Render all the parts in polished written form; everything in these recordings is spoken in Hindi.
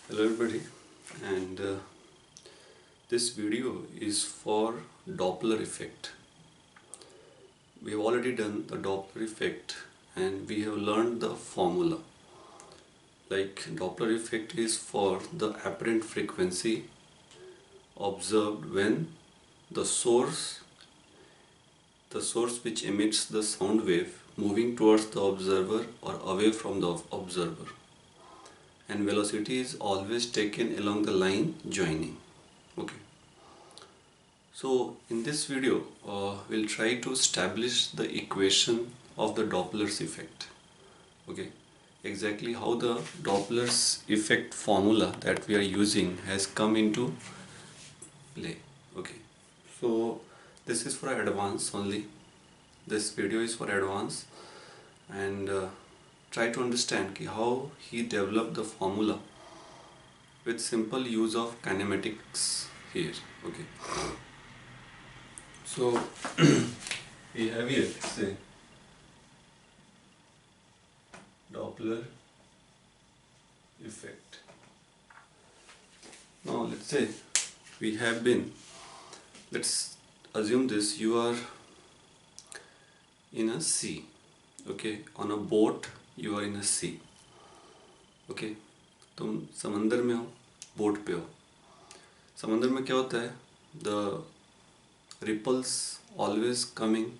Hello everybody, and this video is for Doppler effect. We have already done the Doppler effect and we have learned the formula. Like Doppler effect is for the apparent frequency observed when the source which emits the sound wave moving towards the observer or away from the observer, and velocity is always taken along the line joining. Okay. So in this video we'll try to establish the equation of the Doppler's effect. Okay, exactly how the Doppler's effect formula that we are using has come into play. Okay, so this is for advanced only. This video is for advanced, and try to understand how he developed the formula with simple use of kinematics here. Okay, so we have here, say, Doppler effect. Now let's say we have been, let's assume this, you are in a sea. Okay, on a boat you are in a sea. Okay, तुम समंदर में हो, बोट पे हो. समंदर में क्या होता है, the ripples always coming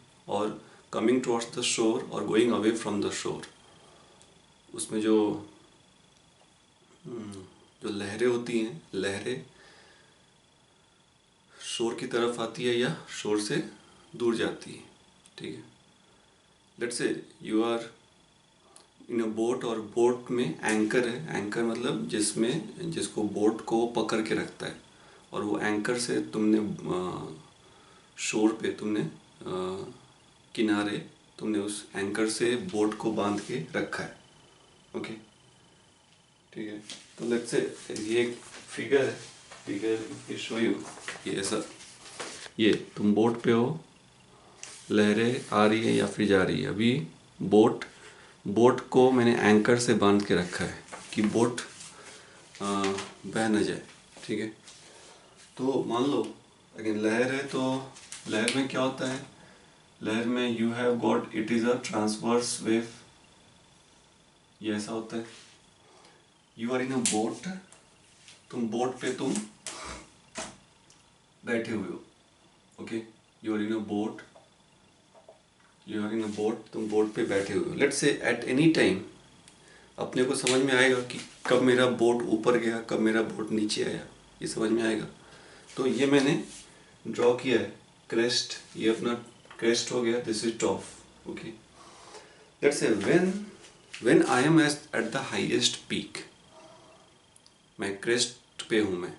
towards the shore or going away from the shore. उसमें जो लहरें होती हैं, लहरें शोर की तरफ आती है या शोर से दूर जाती है. ठीक है, let's say you are in a boat, और बोट में एंकर है. एंकर मतलब जिसको बोट को पकड़ के रखता है, और वो एंकर से तुमने शोर पे किनारे तुमने उस एंकर से बोट को बांध के रखा है. ओके, ठीक है. तो लेट्स से ये एक फिगर है, फिगर शो यू. ये ऐसा, ये तुम बोट पे हो, लहरें आ रही है या फिर जा रही है. अभी बोट को मैंने एंकर से बांध के रखा है कि बोट बह न जाए. ठीक है, तो मान लो अगेन लहर है, तो लहर में क्या होता है, लहर में you have got, it is a transverse wave. ये ऐसा होता है. You are in a boat, तुम बोट पे बैठे हुए हो. Okay, you are in a boat, तुम बोट पे बैठे हुए हो. Let's say at any time अपने को समझ में आएगा कि कब मेरा बोट ऊपर गया, कब मेरा बोट नीचे आया, ये समझ में आएगा. तो ये मैंने ड्रॉ किया है क्रेस्ट, ये अपना क्रेस्ट हो गया, this is top. Okay, let's say when I am at the highest peak, मैं क्रेस्ट पे हूँ,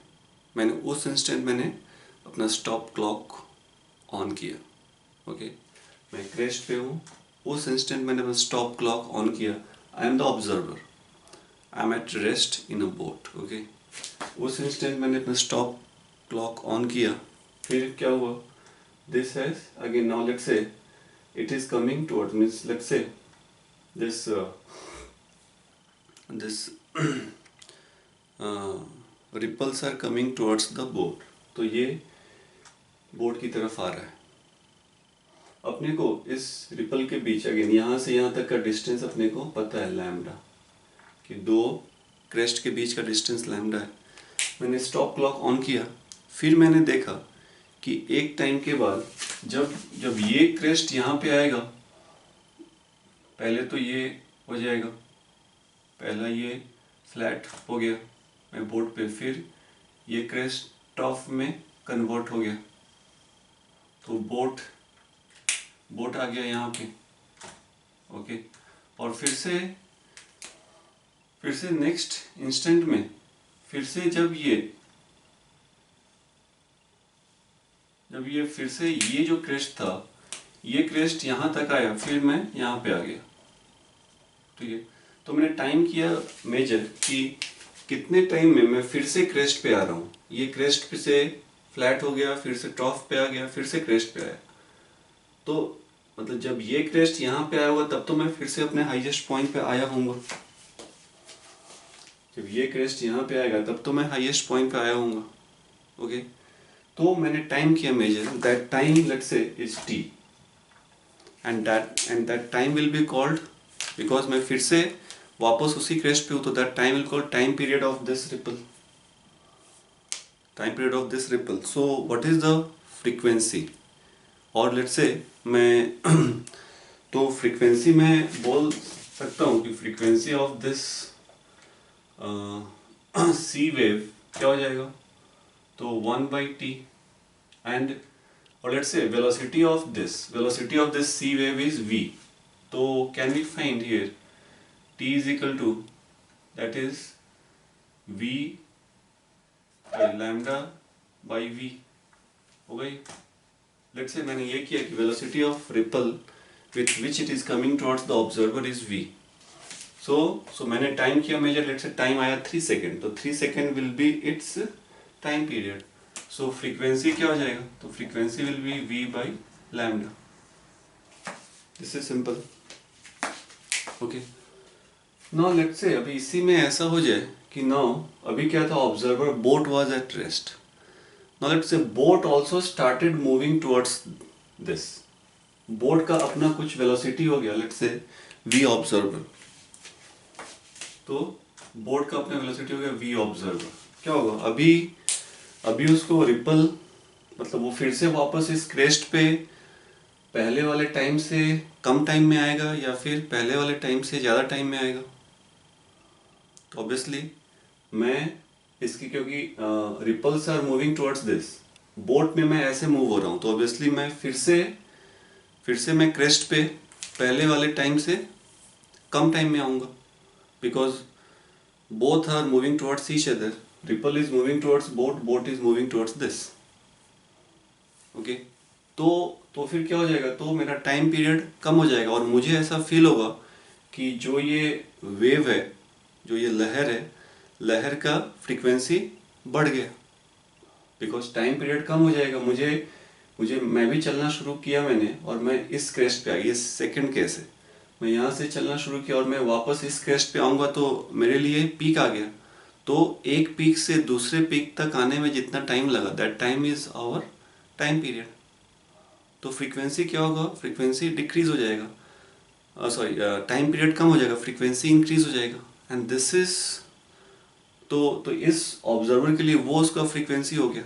मैंने उस इंस्टेंट मैंने अपना स्टॉप क्लॉक ऑन किया. ओके, मैं क्रेस्ट पे हूँ, उस इंस्टेंट मैंने अपना स्टॉप क्लॉक ऑन किया. I am the observer, I am at rest in a boat. Okay, उस इंस्टेंट मैंने अपना स्टॉप क्लॉक ऑन किया. फिर क्या हुआ, this has again, now let's say it is coming towards, means let's say this ripples are coming towards the boat. तो ये बोट की तरफ आ रहा है. अपने को इस रिपल के बीच, अगेन यहाँ से यहाँ तक का डिस्टेंस अपने को पता है लैम्डा, कि दो क्रेस्ट के बीच का डिस्टेंस लैम्डा है. मैंने स्टॉप क्लॉक ऑन किया, फिर मैंने देखा कि एक टाइम के बाद जब ये क्रेस्ट यहाँ पे आएगा, पहले तो ये हो जाएगा, पहला ये फ्लैट हो गया मैं बोर्ड पे, फिर ये क्रेस्ट टॉप में कन्वर्ट हो गया, तो बोट आ गया यहाँ पे. ओके, और फिर से नेक्स्ट इंस्टेंट में, फिर से जब ये फिर से ये जो क्रेस्ट था, ये क्रेस्ट यहाँ तक आया, फिर मैं यहाँ पे आ गया. ठीक है, तो मैंने टाइम किया मेजर कि कितने टाइम में मैं फिर से क्रेस्ट पे आ रहा हूँ. ये क्रेस्ट फिर से फ्लैट हो गया, फिर से टॉप पे आ गया, फिर से क्रेस्ट पे आया. तो मतलब जब ये क्रेस्ट यहाँ पे आया होगा तब तो मैं फिर से अपने हाईएस्ट पॉइंट पे आया हूँगा. जब ये क्रेस्ट यहाँ पे आएगा तब तो मैं हाईएस्ट पॉइंट पे आया हूँगा। ओके, तो मैंने टाइम किया measure, that time let's say is T, and that time will be called, because मैं फिर से वापस उसी क्रेस्ट पे हूँ, तो that time will called time period of this ripple, time period of this ripple. So what is the frequency, और लेट्स से मैं तो फ्रीक्वेंसी में बोल सकता हूँ कि frequency of this sea wave क्या हो जाएगा, तो 1/t, एंड और लेट्स से velocity of this sea wave is v, तो can we find here t is equal to, that is v lambda by v हो गई। लेट्स से मैंने ये किया कि velocity of ripple with which it is coming towards the observer is v। So मैंने टाइम किया मेजर, लेट्स से टाइम आया 3 सेकेंड, तो 3 second will be it's time period. So frequency क्या हो जाएगा, तो frequency will be v by lambda. This is simple. Okay, now let's से अभी इसी में ऐसा हो जाए कि नाउ अभी क्या था, observer boat was at rest, now let's से boat also started moving towards this, boat का अपना कुछ वेलोसिटी हो गया, लेट्स से v ऑब्जर्वर, तो बोट का अपना वेलोसिटी हो गया v ऑब्जर्वर, क्या होगा अभी उसको रिपल, मतलब वो फिर से वापस इस क्रेस्ट पे पहले वाले टाइम से कम टाइम में आएगा या फिर पहले वाले टाइम से ज़्यादा टाइम में आएगा। तो ऑब्वियसली मैं इसकी, क्योंकि ripples are moving towards this, boat में मैं ऐसे मूव हो रहा हूँ, तो ऑब्वियसली मैं फिर से मैं क्रेस्ट पे पहले वाले टाइम से कम टाइम में आऊँगा, because both are moving towards each other, ripple is moving towards boat is moving towards this। Okay, तो फिर क्या हो जाएगा, तो मेरा टाइम पीरियड कम हो जाएगा, और मुझे ऐसा फील होगा कि जो ये वेव है, जो ये लहर है, लहर का फ्रीक्वेंसी बढ़ गया, बिकॉज टाइम पीरियड कम हो जाएगा। मुझे मैं भी चलना शुरू किया मैंने, और मैं इस क्रेस्ट पे आ गया, ये सेकंड केस है, मैं यहाँ से चलना शुरू किया और मैं वापस इस क्रेस्ट पे आऊँगा, तो मेरे लिए पीक आ गया, तो एक पीक से दूसरे पीक तक आने में जितना टाइम लगा, that time is our time period. तो फ्रीक्वेंसी क्या होगा, फ्रीक्वेंसी डिक्रीज हो जाएगा, सॉरी टाइम पीरियड कम हो जाएगा, फ्रीक्वेंसी इंक्रीज हो जाएगा, एंड दिस इज, तो इस ऑब्जर्वर के लिए वो उसका फ्रीक्वेंसी हो गया।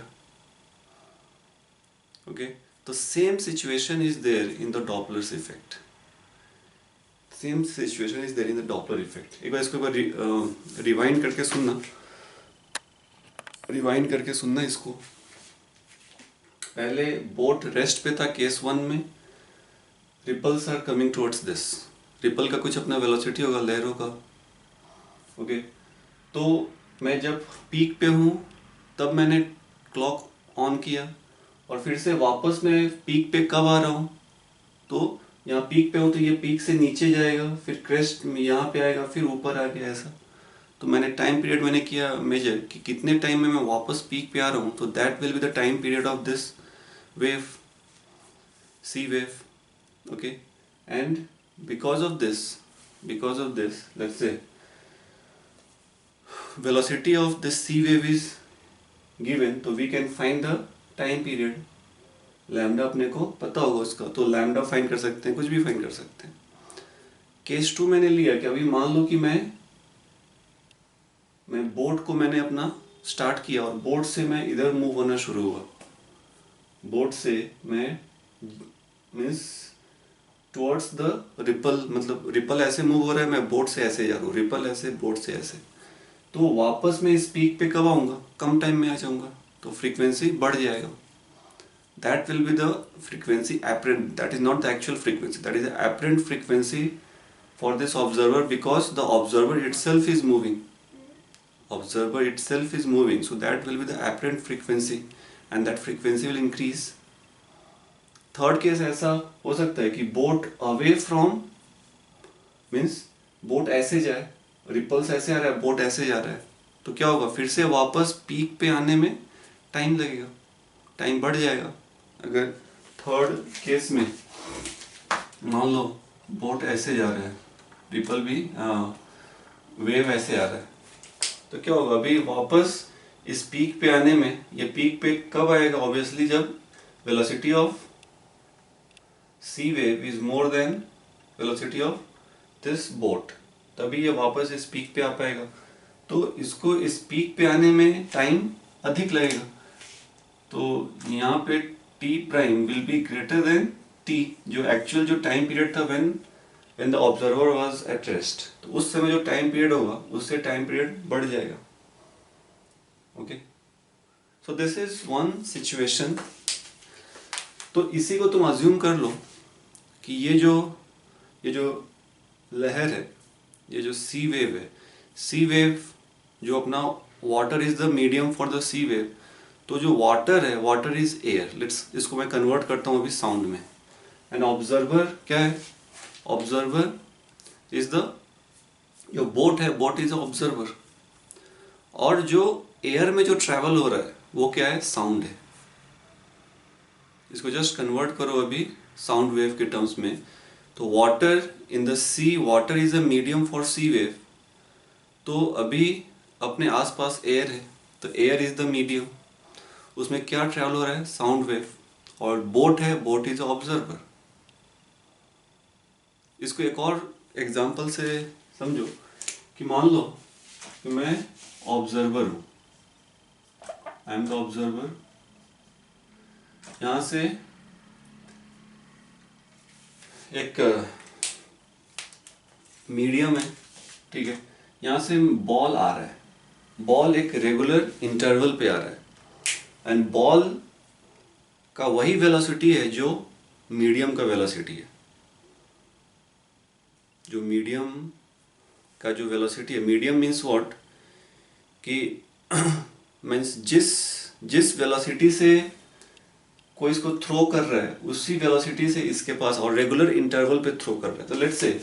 ओके, तो same situation is there in the Doppler's effect, same situation is there in the Doppler effect. एक बार इसको रिवाइंड करके सुनना इसको। पहले बोट रेस्ट पे था केस 1 में, ripples are coming towards this, ripple का कुछ अपना वेलोसिटी होगा लहरों का। ओके, तो मैं जब पीक पे हूँ तब मैंने क्लॉक ऑन किया, और फिर से वापस मैं पीक पे कब आ रहा हूँ, तो यहाँ पीक पे हूँ तो ये पीक से नीचे जाएगा, फिर क्रेस्ट यहाँ पे आएगा, फिर ऊपर आ गया ऐसा। तो मैंने टाइम पीरियड मैंने किया मेजर कि कितने टाइम में मैं वापस पीक पे आ रहा हूँ, तो that will be the time period of this wave, sea wave। Okay, and because of this let's say velocity of this sea wave is given, तो we can find the time period, lambda अपने को पता होगा उसका, तो लैम्डा फाइंड कर सकते हैं, कुछ भी फाइंड कर सकते हैं। केस 2 मैंने लिया कि अभी मान लो कि मैं बोट को मैंने अपना स्टार्ट किया, और बोट से मैं इधर मूव होना शुरू हुआ, बोट से मैं मीन्स टुवर्ड्स द रिपल, मतलब रिपल ऐसे मूव हो रहा है, मैं बोट से ऐसे जा रहा हूँ, रिपल ऐसे बोट से ऐसे, तो वापस मैं इस पीक पे कब आऊँगा, कम टाइम में आ जाऊँगा, तो फ्रीक्वेंसी बढ़ जाएगा। That will be the frequency apparent, that is not the actual frequency, that is the apparent frequency for this observer, because the observer itself is moving, so that will be the apparent frequency, and that frequency will increase। Third case ऐसा हो सकता है कि boat away from, means boat ऐसे जाए, रिपल्स ऐसे आ रहा है, बोट ऐसे जा रहा है, तो क्या होगा, फिर से वापस पीक पे आने में टाइम लगेगा, टाइम बढ़ जाएगा। अगर थर्ड केस में मान लो बोट ऐसे जा रहा है, रिपल भी वेव ऐसे आ रहा है, तो क्या होगा, अभी वापस इस पीक पे आने में, ये पीक पे कब आएगा, ऑब्वियसली जब velocity of sea wave is more than velocity of this boat, तभी ये वापस इस पीक पे आ पाएगा। तो इसको इस पीक पे आने में टाइम अधिक लगेगा, तो यहाँ पे T prime will be greater than T, जो एक्चुअल जो टाइम पीरियड था when the observer was at rest, तो उस समय जो टाइम पीरियड होगा उससे टाइम पीरियड बढ़ जाएगा। Okay, so this is one situation. तो इसी को तुम अज्यूम कर लो कि ये जो लहर है, ये जो सी वेव है, सी वेव जो अपना water is the medium for the sea wave, तो जो वाटर है, वाटर इज एयर, लेट्स इसको मैं कन्वर्ट करता हूँ अभी साउंड में। एंड ऑब्जर्वर क्या है, ऑब्जर्वर इज द, जो बोट है, बोट इज ऑब्जर्वर, और जो एयर में जो ट्रैवल हो रहा है वो क्या है, साउंड है। इसको जस्ट कन्वर्ट करो अभी साउंड वेव के टर्म्स में, तो water in the sea, water is a medium for sea wave, तो अभी अपने आसपास एयर है, तो एयर इज द मीडियम, उसमें क्या ट्रैवल हो रहा है, साउंड वेव, और बोट है, बोट इज ऑब्जर्वर। इसको एक और एग्जांपल से समझो कि मान लो कि मैं ऑब्जर्वर हूं, आई एम द ऑब्जर्वर, यहां से एक मीडियम है, ठीक है, यहां से बॉल आ रहा है, बॉल एक रेगुलर इंटरवल पे आ रहा है, एंड बॉल का वही वेलोसिटी है जो मीडियम का वेलोसिटी है, जो मीडियम का जो वेलोसिटी है, मीडियम मीन्स व्हाट, कि मीन्स जिस वेलोसिटी से कोई इसको थ्रो कर रहा है उसी वेलोसिटी से इसके पास, और रेगुलर इंटरवल पे थ्रो कर रहा है। तो लेट्स से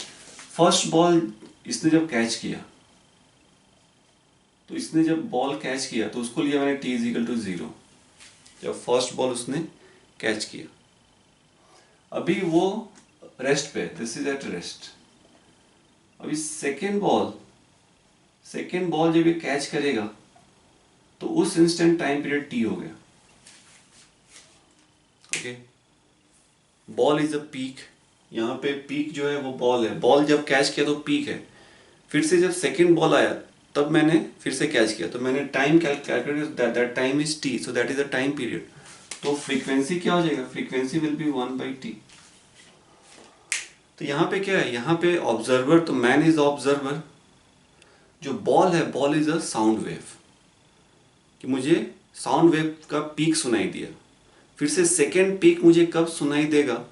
फर्स्ट बॉल इसने जब कैच किया, तो इसने जब बॉल कैच किया तो उसको लिया मैंने t इज इक्वल टू 0, जब फर्स्ट बॉल उसने कैच किया, अभी वो रेस्ट पे, दिस इज एट रेस्ट। अभी सेकेंड बॉल जब ये कैच करेगा तो उस इंस्टेंट टाइम पीरियड t हो गया। Okay, ball is a peak, यहाँ पे पीक जो है वो बॉल है, बॉल जब कैच किया तो पीक है, फिर से जब सेकेंड बॉल आया तब मैंने फिर से कैच किया, तो मैंने time calculate, that time is t, so that is the time period. तो फ्रीक्वेंसी क्या हो जाएगा, फ्रीक्वेंसी विल बी 1/t। तो यहाँ पे क्या है, यहाँ पे ऑब्जर्वर, तो मैन इज ऑब्जर्वर, जो बॉल है, ball is a sound wave, कि मुझे साउंड वेव का पीक सुनाई दिया, फिर से सेकेंड पीक मुझे कब सुनाई देगा,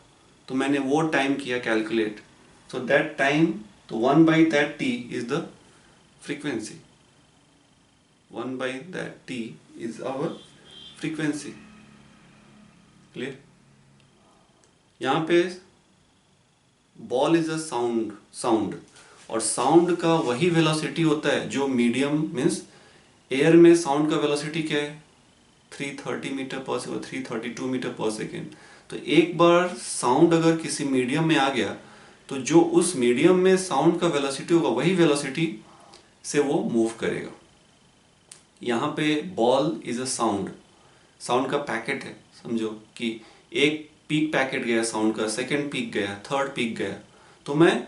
तो मैंने वो टाइम किया कैलकुलेट, सो दैट टाइम, तो 1/that t is the frequency, 1/that t is our frequency. Clear? यहाँ पे बॉल इज अ साउंड, और साउंड का वही वेलोसिटी होता है जो मीडियम, मीन्स एयर में साउंड का वेलोसिटी क्या है, 330 मीटर पर सेकेंड, 332 मीटर पर सेकेंड। तो एक बार साउंड अगर किसी मीडियम में आ गया तो जो उस मीडियम में साउंड का वेलोसिटी होगा वही वेलोसिटी से वो मूव करेगा। यहाँ पे बॉल इज अ साउंड का पैकेट है, समझो कि एक पीक पैकेट गया साउंड का, सेकेंड पीक गया, थर्ड पीक गया, तो मैं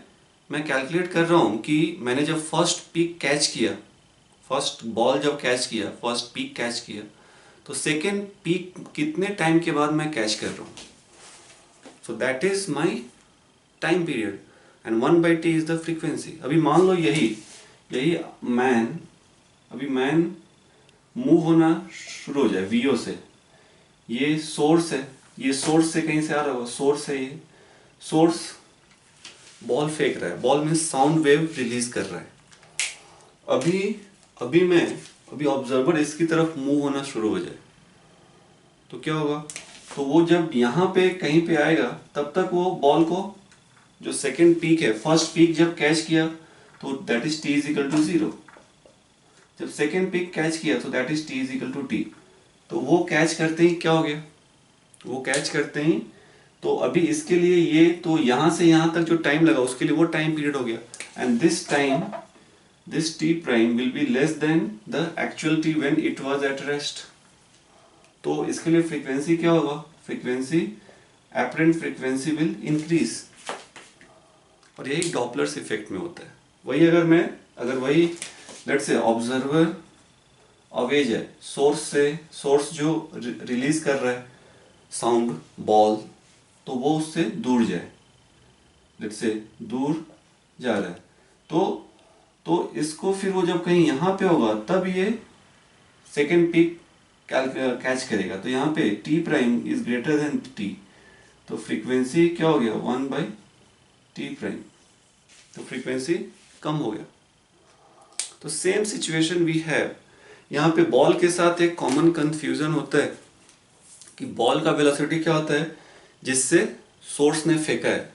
कैलकुलेट कर रहा हूँ कि मैंने जब फर्स्ट पीक कैच किया, फर्स्ट बॉल जब कैच किया, फर्स्ट पीक कैच किया, तो सेकेंड पीक कितने टाइम के बाद मैं कैच कर रहा हूँ, सो that is my time period, and 1/t is the frequency. अभी मान लो यही मैन मूव होना शुरू हो जाए vo से, ये सोर्स है, ये सोर्स से कहीं से आ रहा होगा, सोर्स है, ये सोर्स बॉल फेंक रहा है, ball means sound wave release कर रहा है, अभी ऑब्जर्वर इसकी तरफ मूव होना शुरू हो जाए तो क्या होगा, तो वो जब यहाँ पे कहीं पे आएगा तब तक वो बॉल को, जो सेकेंड पीक है, फर्स्ट पीक जब कैच किया तो that is t is equal to 0, जब सेकेंड पीक कैच किया तो that is t is equal to t। तो वो कैच करते ही क्या हो गया, वो कैच करते ही, तो अभी इसके लिए ये, तो यहाँ से यहाँ तक जो टाइम लगा उसके लिए वो टाइम पीरियड हो गया, and this time this t prime will be less than the actual t when it was at rest. तो इसके लिए फ्रीक्वेंसी क्या होगा? Frequency apparent frequency will increase, और यही डॉपलर्स इफेक्ट में होता है. वही अगर वही लेट्स से ऑब्जर्वर अवेज है सोर्स से, सोर्स जो रिलीज कर रहा है साउंड बॉल, तो वो उससे दूर जाए, लेट्स से दूर जा रहा है, तो इसको फिर वो जब कहीं यहाँ पे होगा तब ये सेकेंड पीक कैच करेगा. तो यहाँ पे t prime is greater than t, तो फ्रीक्वेंसी क्या हो गया? 1/t प्राइम, तो फ्रीक्वेंसी कम हो गया. तो सेम सिचुएशन वी हैव यहाँ पे. बॉल के साथ एक कॉमन कंफ्यूजन होता है कि बॉल का वेलोसिटी क्या होता है जिससे सोर्स ने फेंका है,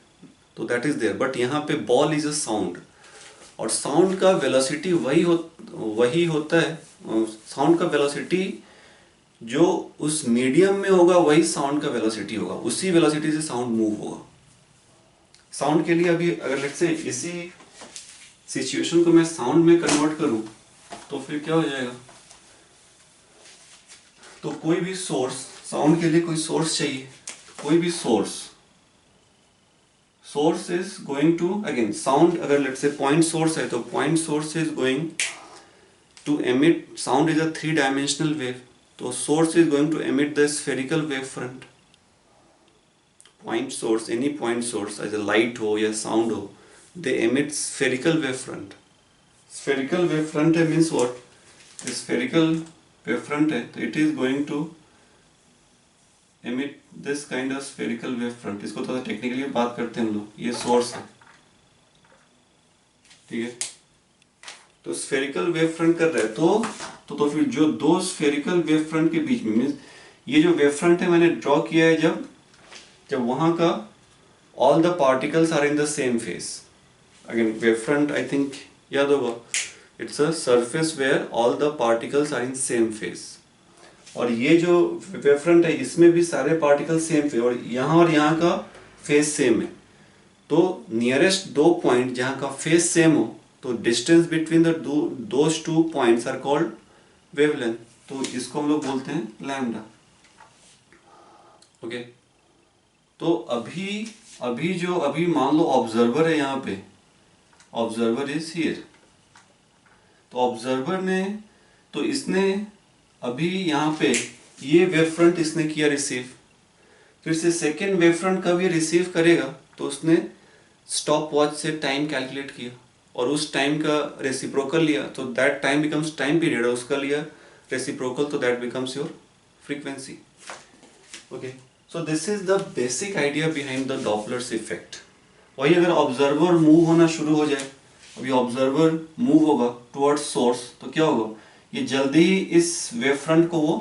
तो दैट इज देयर. बट यहाँ पे बॉल इज अ साउंड, और साउंड का वेलोसिटी वही होता है. साउंड का वेलोसिटी जो उस मीडियम में होगा वही साउंड का वेलोसिटी होगा, उसी वेलोसिटी से साउंड मूव होगा. साउंड के लिए अभी अगर लेट्स से इसी सिचुएशन को मैं साउंड में कन्वर्ट करूं तो फिर क्या हो जाएगा? तो कोई भी सोर्स, साउंड के लिए कोई सोर्स चाहिए, कोई भी source is going to, again sound अगर लेट्स से पॉइंट सोर्स है तो point source is going to emit, sound is a 3 dimensional wave, तो source is going to emit the spherical wave front. Point source, any point source as a light हो या साउंड हो, they emit spherical wave front. Spherical wave front है means what? Spherical wave front है तो it is going to emit this kind of spherical wave front. इसको थोड़ा टेक्निकली बात करते हैं हम लोग. ये सोर्स है, ठीक है. तो स्फेरिकल वेव फ्रंट कर रहा है तो फिर जो दो स्फेरिकल वेव फ्रंट के बीच में मीन्स ये जो वेव फ्रंट है मैंने ड्रॉ किया है जब वहां का all the particles are in the same phase. Again wave front I think याद होगा, it's a surface where all the particles are in same phase. और ये जो wave front है इसमें भी सारे particles same phase, और यहाँ का phase same है. तो nearest दो point जहाँ का phase same हो तो distance between the those two points are called wavelength. तो इसको हम लोग बोलते हैं lambda. ओके. तो अभी मान लो ऑब्जर्वर है यहाँ पे, ऑब्जर्वर इज हियर. तो ऑब्जर्वर ने तो इसने अभी यहाँ पे ये वेव फ्रंट इसने किया रिसीव, फिर से सेकेंड वेव फ्रंट का भी रिसीव करेगा तो उसने स्टॉप वॉच से टाइम कैलकुलेट किया और उस टाइम का रेसिप्रोकल लिया, तो that time becomes time period, उसका लिया रेसिप्रोकल तो that becomes your frequency. Okay. So this is the basic idea behind the Doppler's effect. वही अगर ऑब्जर्वर मूव होना शुरू हो जाए, अभी ऑब्जर्वर मूव होगा टुवर्ड्स सोर्स तो क्या होगा? ये जल्दी ही इस वेव फ्रंट को वो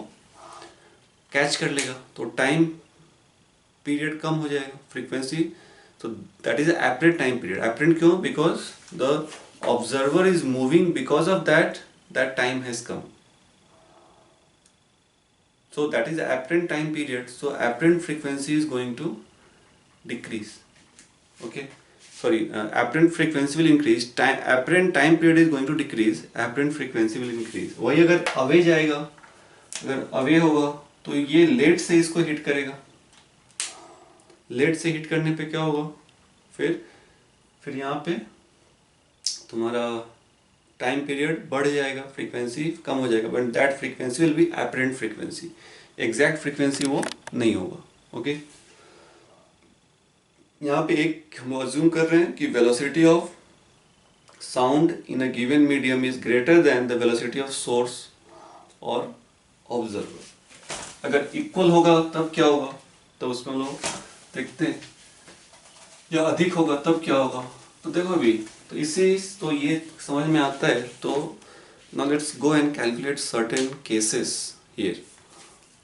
कैच कर लेगा, तो टाइम पीरियड कम हो जाएगा, फ्रीक्वेंसी. तो that is apparent time period. Apparent क्यों? Because the observer is moving, because of that time has come. So that is the apparent time period. So apparent frequency is going to decrease. Okay. Sorry, apparent frequency will increase. Apparent time period is going to decrease. Apparent frequency will increase. वही अगर away जाएगा, अगर away होगा तो ये लेट से इसको हिट करेगा. लेट से हिट करने पे क्या होगा? फिर यहाँ पे तुम्हारा टाइम पीरियड बढ़ जाएगा, फ्रीक्वेंसी कम हो जाएगा, but that frequency will be apparent frequency. Exact frequency वो नहीं होगा. ओके. यहाँ पे एक हम अज्यूम कर रहे हैं कि velocity of sound in a given medium is greater than the velocity of source और ऑब्जर्वर. अगर इक्वल होगा तब क्या होगा? तो उसमें हम लोग देखते हैं. या अधिक होगा तब क्या होगा? तो देखो अभी तो ये समझ में आता है. तो now let's go and calculate certain cases here.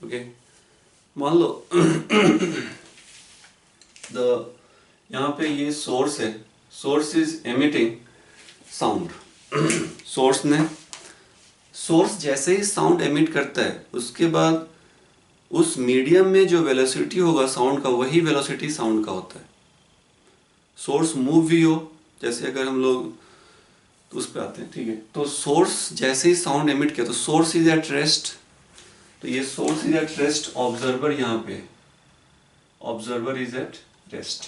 Okay. मान लो यहाँ पे ये सोर्स है, source is emitting sound. Source जैसे ही साउंड एमिट करता है उसके बाद उस मीडियम में जो वेलोसिटी होगा साउंड का वही वेलोसिटी साउंड का होता है. सोर्स मूव भी हो, जैसे अगर हम लोग तो उस पर आते हैं, ठीक है। तो सोर्स जैसे ही साउंड एमिट किया तो सोर्स इज एट रेस्ट, तो ये source is at rest, observer यहाँ पे, ऑब्जर्वर इज एट रेस्ट,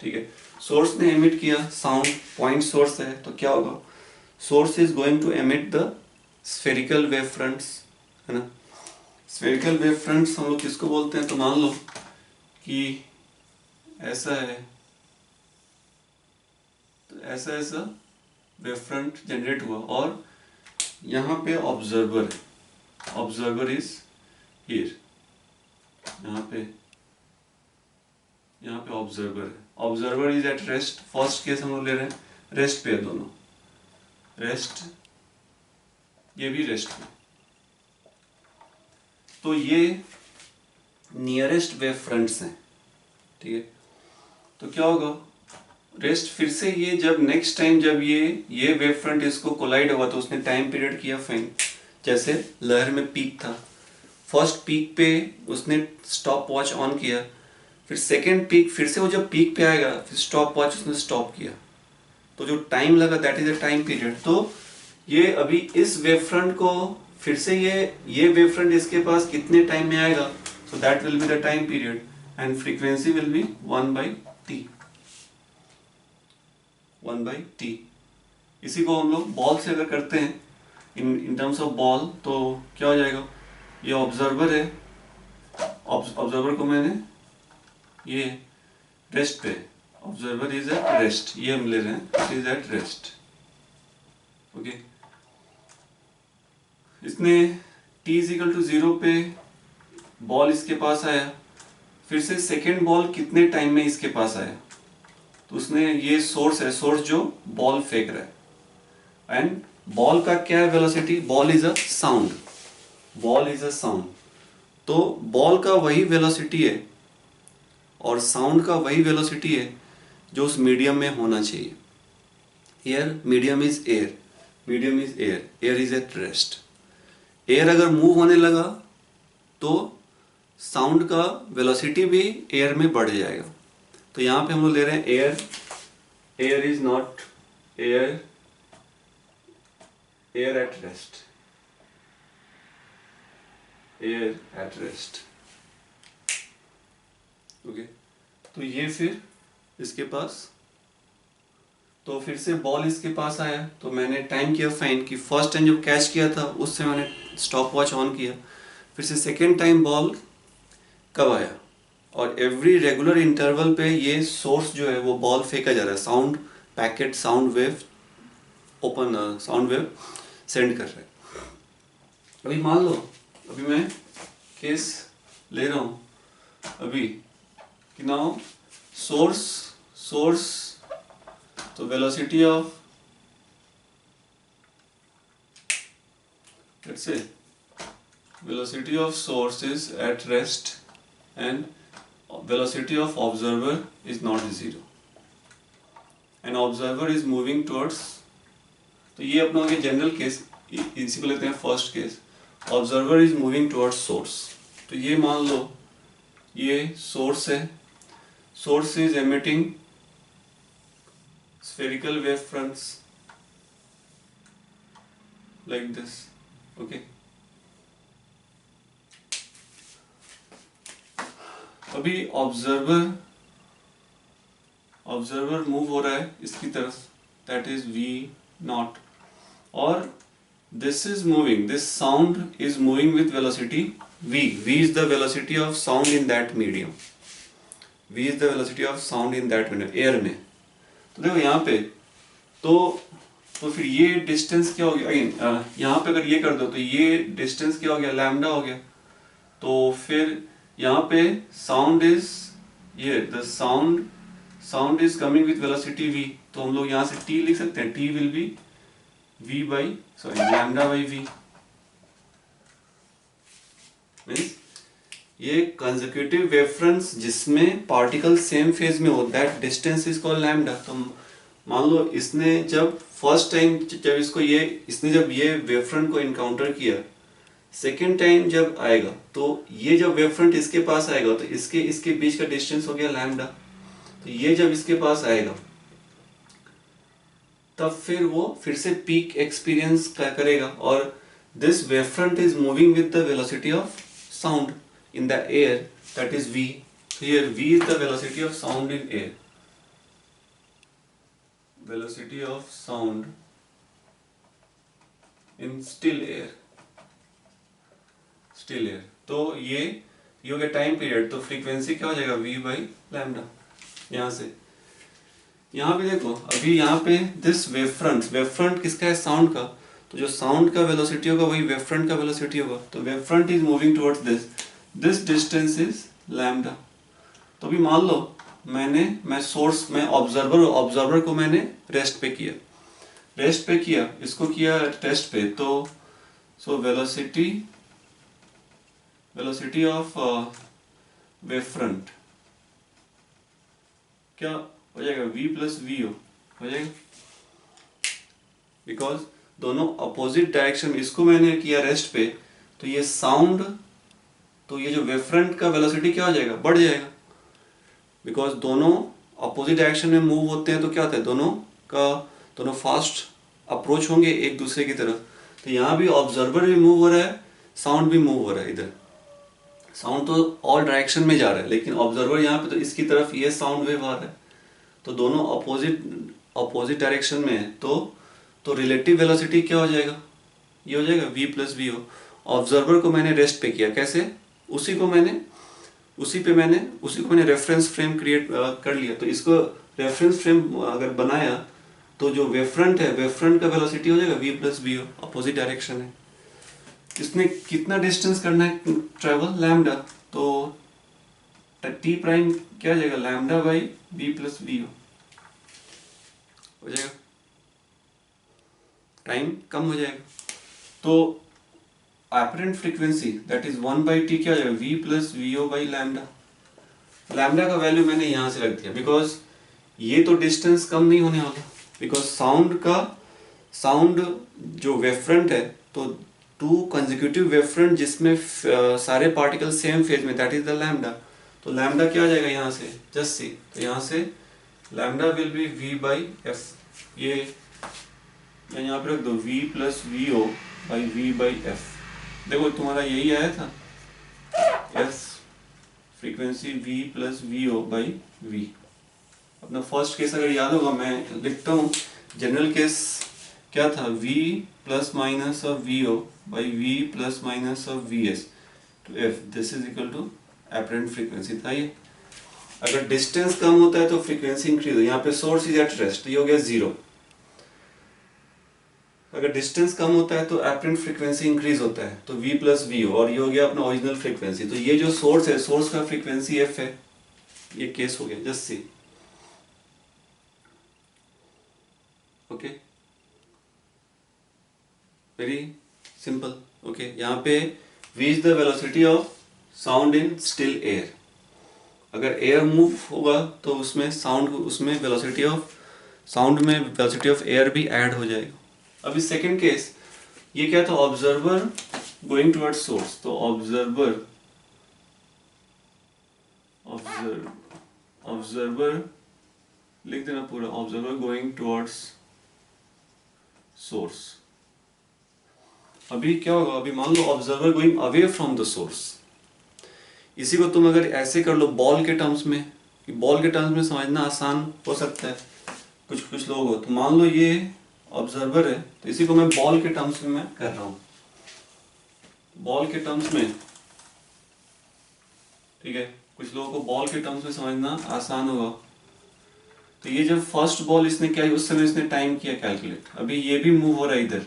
ठीक है। सोर्स ने एमिट किया साउंड, पॉइंट सोर्स है, तो क्या होगा, source is going to emit the spherical wave fronts, है ना। स्फेरिकल वेव फ्रंट्स हम लोग किसको बोलते हैं, तो मान लो कि ऐसा है, तो ऐसा ऐसा वेव फ्रंट जनरेट हुआ और यहाँ पे ऑब्जर्वर है, ऑब्जर्वर इज हियर, यहाँ पे ऑब्जर्वर है, observer is at rest. First case हम लोग ले रहे हैं रेस्ट पे है, दोनों रेस्ट, ये भी रेस्ट पे, तो ये नियरेस्ट वेव फ्रंट्स हैं, ठीक है। तो क्या होगा, रेस्ट, फिर से ये जब नेक्स्ट टाइम जब ये वेव फ्रंट इसको कोलाइड हुआ तो उसने टाइम पीरियड किया फाइन, जैसे लहर में पीक था, फर्स्ट पीक पे उसने स्टॉप वॉच ऑन किया, फिर सेकेंड पीक, फिर से वो जब पीक पे आएगा फिर स्टॉप वॉच उसने स्टॉप किया, तो जो टाइम लगा that is a time period. तो ये अभी इस वेव फ्रंट को फिर से ये वेव फ्रंट इसके पास कितने टाइम में आएगा, so that will be the time period and frequency will be 1/t, 1/t। इसी को हम लोग बॉल से अगर करते हैं इन टर्म्स ऑफ बॉल, तो क्या हो जाएगा, ये ऑब्जर्वर है, ऑब्जर्वर को मैंने ये रेस्ट पे, ऑब्जर्वर इज एट रेस्ट, ये हम ले रहे हैं, it is at rest, okay. इसने t = 0 पे बॉल इसके पास आया, फिर से सेकेंड बॉल कितने टाइम में इसके पास आया, तो उसने, ये सोर्स है, सोर्स जो बॉल फेंक रहा है, एंड बॉल का क्या है velocity, ball is a sound, ball is a sound, तो बॉल का वही वेलोसिटी है और साउंड का वही वेलोसिटी है जो उस मीडियम में होना चाहिए। Air, medium is air, medium is air, air is at rest. Air अगर मूव होने लगा तो साउंड का वेलोसिटी भी एयर में बढ़ जाएगा, तो यहाँ पे हम लोग ले रहे हैं air, air is not air, air at rest, air at rest, okay. तो ये फिर इसके पास, तो फिर से बॉल इसके पास आया, तो मैंने टाइम किया फाइन कि फर्स्ट टाइम जब कैच किया था उससे मैंने स्टॉप वॉच ऑन किया, फिर से सेकेंड टाइम बॉल कब आया, और एवरी रेगुलर इंटरवल पे ये सोर्स जो है वो बॉल फेंका जा रहा है, sound packet, sound wave open, sound wave send कर रहा है। अभी मान लो, अभी मैं केस ले रहा हूँ अभी कि नाउ सोर्स, तो velocity of, let's say velocity of source is at rest and velocity of observer is not 0 and observer is moving towards, तो ये अपना हो गया जनरल केस, इसी को लेते हैं first case, observer is moving towards source. तो ये मान लो ये सोर्स है, source is emitting spherical wave fronts like this, okay। अभी ऑब्जर्वर मूव हो रहा है इसकी तरफ, दैट इज v0, और this is moving, this sound is moving with velocity v is the velocity of sound in that medium, v is the velocity of sound in that medium, air में। तो देखो यहाँ पे, तो फिर ये डिस्टेंस क्या हो गया, अगेन यहाँ पे अगर ये कर दो तो ये डिस्टेंस क्या हो गया, लैम्डा हो गया। तो फिर यहाँ पे साउंड इज, ये the sound is coming with velocity v, तो हम लोग यहाँ से t लिख सकते हैं, t will be lambda by v, means ये कंसेक्यूटिव वेव फ्रंट्स जिसमें पार्टिकल सेम फेज में हो, that distance is called lambda. तो मान लो इसने जब फर्स्ट टाइम जब इसने जब ये वेव फ्रंट को इनकाउंटर किया, सेकेंड टाइम जब आएगा तो ये जब वेव फ्रंट इसके पास आएगा तो इसके बीच का डिस्टेंस हो गया लैम्डा। तो ये जब इसके पास आएगा तब फिर वो फिर से पीक एक्सपीरियंस करेगा और this wave front is moving with the velocity of sound in the air, that is v. Here v is the velocity of sound in air. Velocity of sound in still air. Still air. तो ये हो गया टाइम पीरियड, तो फ्रीक्वेंसी क्या हो जाएगा v बाई लैम्डा. यहाँ से यहाँ पे देखो, अभी यहाँ पे दिस वेव फ्रंट किसका है? साउंड का. तो जो साउंड का वेलोसिटी होगा वही वेव फ्रंट का वेलोसिटी होगा. तो wave front is moving towards this distance is lambda. तो अभी मान लो मैं ऑब्जर्वर को मैंने रेस्ट पे किया, इसको किया टेस्ट पे. तो सो वेलोसिटी ऑफ वेव फ्रंट क्या हो जाएगा? v प्लस वी हो जाएगा, बिकॉज दोनों अपोजिट डायरेक्शन में. इसको मैंने किया रेस्ट पे, तो ये साउंड, तो ये जो वेव फ्रंट का वेलोसिटी क्या हो जाएगा? बढ़ जाएगा, बिकॉज दोनों अपोजिट डायरेक्शन में मूव होते हैं. तो क्या होता है? दोनों फास्ट अप्रोच होंगे एक दूसरे की तरफ. तो यहाँ भी ऑब्जर्वर भी मूव हो रहा है, साउंड भी मूव हो रहा है. इधर साउंड तो ऑल डायरेक्शन में जा रहा है, लेकिन ऑब्जर्वर यहाँ पे तो इसकी तरफ ये साउंड वेव आ रहा है. तो दोनों अपोजिट डायरेक्शन में है. तो रिलेटिव वेलोसिटी क्या हो जाएगा? ये हो जाएगा v प्लस वी. ऑब्जर्वर को मैंने रेस्ट पे किया, कैसे? उसी को मैंने रेफरेंस फ्रेम क्रिएट कर लिया. तो इसको रेफरेंस फ्रेम अगर बनाया तो जो वेव फ्रंट का वेलोसिटी हो जाएगा v plus V. Opposite direction है. इसने कितना डिस्टेंस करना है ट्रेवल? लैम्डा. तो t प्राइम क्या हो जाएगा? Lambda by v plus V हो जाएगा. टाइम कम हो जाएगा. तो apparent frequency that is 1/t क्या हो जाएगा? v plus V O by lambda. Lambda का वैल्यू मैंने यहाँ से रख दिया, बिकॉज ये तो डिस्टेंस कम नहीं होने वाला. बिकॉज साउंड जो वेव फ्रंट है, तो टू कंसेक्यूटिव वेव फ्रंट जिसमें सारे पार्टिकल सेम फेज में, दैट इज द लैम्डा. तो लैम्डा क्या आ जाएगा यहाँ से? Just see. तो यहाँ से lambda will be v by F. ये मैं यहाँ पे रख दो v plus V O by V by F. देखो तुम्हारा यही आया था, F frequency v plus V O by we. अपना फर्स्ट केस अगर याद होगा, मैं लिखता हूँ. जनरल केस क्या था? v plus minus of V O by V plus minus of V S to F. This is equal to apparent frequency था ये. अगर डिस्टेंस कम होता है तो फ्रीक्वेंसी इंक्रीज हो. यहाँ पे सोर्स इज एट रेस्ट, ये हो गया 0. अगर डिस्टेंस कम होता है तो एपरेंट फ्रीक्वेंसी इंक्रीज होता है, तो v प्लस वी. और ये हो गया अपना ओरिजिनल फ्रीक्वेंसी. तो ये जो सोर्स है, सोर्स का फ्रीक्वेंसी f है. ये केस हो गया. Just see. Okay, very simple. Okay, यहाँ पे v is the velocity of sound in still air. अगर एयर मूव होगा तो उसमें वेलोसिटी ऑफ साउंड में वेलोसिटी ऑफ एयर भी ऐड हो जाएगा. अभी सेकंड केस, ये क्या था? Observer going towards source. तो ऑब्जर्वर लिख देना पूरा. Observer going towards source. अभी क्या होगा? अभी मान लो observer going away from the source. इसी को तुम अगर ऐसे कर लो बॉल के टर्म्स में, समझना आसान हो सकता है कुछ लोग हो. तो मान लो ये ऑब्जर्वर है, तो इसी को मैं बॉल के टर्म्स में मैं कर रहा हूं. बॉल के टर्म्स में, ठीक है, कुछ लोगों को बॉल के टर्म्स में समझना आसान होगा. तो ये जब फर्स्ट बॉल इसने क्या, उस समय इसने टाइम किया कैलकुलेट. अभी ये भी मूव हो रहा है इधर,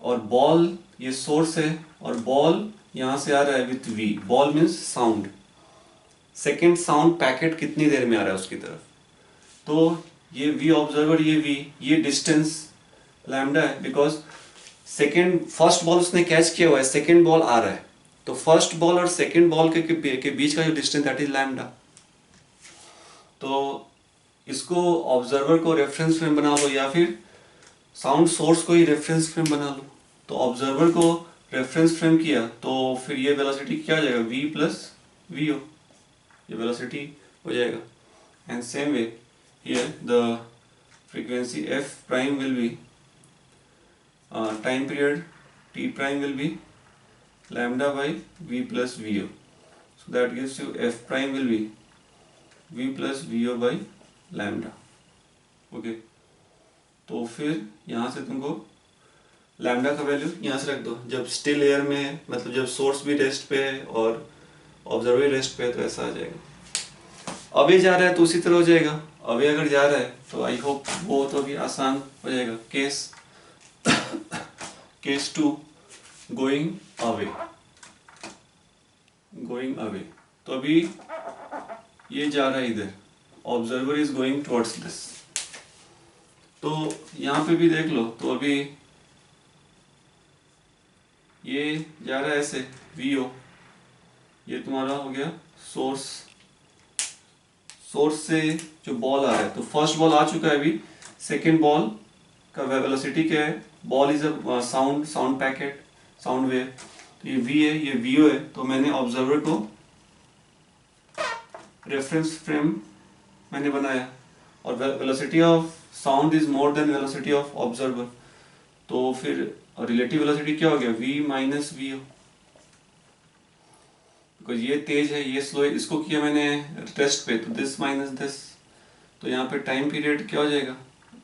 और बॉल ये सोर्स है, और बॉल यहां से आ रहा है with v. Ball means sound. Second sound packet कितनी देर में आ रहा है उसकी तरफ. तो ये v ऑब्जर्वर, ये v, ये डिस्टेंस लैम्डा है, बिकॉज फर्स्ट बॉल उसने कैच किया हुआ है, सेकेंड बॉल आ रहा है. तो फर्स्ट बॉल और सेकेंड बॉल के बीच का जो डिस्टेंस, दैट इज लैम्डा. तो इसको ऑब्जर्वर को रेफरेंस फ्रेम बना लो, या फिर साउंड सोर्स को ही रेफरेंस फ्रेम बना लो. तो ऑब्जर्वर को रेफरेंस फ्रेम किया, तो फिर ये वेलोसिटी क्या हो जाएगा? v plus V O. ये वेलोसिटी हो जाएगा. And same way here the frequency f prime will be time period t prime will be lambda by v plus vo. So that gives you f prime will be v plus vo by lambda. Okay, तो फिर यहाँ से तुमको लैम्डा का वैल्यू यहाँ से रख दो। जब स्टिल एयर में है, मतलब जब सोर्स भी रेस्ट पे है और ऑब्जर्वर रेस्ट पे है, तो ऐसा आ जाएगा। अवे जा रहा है तो उसी तरह हो जाएगा। अवे अगर जा रहा है तो आई होप वो तो अभी आसान हो जाएगा। केस 2 गोइंग अवे, तो अभी ये जा रहा है इधर, observer is going towards this. तो यहाँ पे भी देख लो, तो अभी ये जा रहा है ऐसे वीओ, ये तुम्हारा हो गया सोर्स से जो बॉल आ रहा है, तो फर्स्ट बॉल आ चुका है। अभी सेकेंड बॉल का वेलोसिटी क्या है? Ball is a sound packet, sound wave. तो ये वी है, ये वीओ है। तो मैंने ऑब्जर्वर को रेफरेंस फ्रेम मैंने बनाया, और velocity of sound is more than velocity of observer. तो फिर रिलेटिव वेलोसिटी क्या हो गया? v minus V O. Because ये तेज है, ये स्लो है, इसको किया मैंने रेस्ट पे, तो दिस माइनस दिस। तो यहाँ पे टाइम पीरियड क्या हो जाएगा?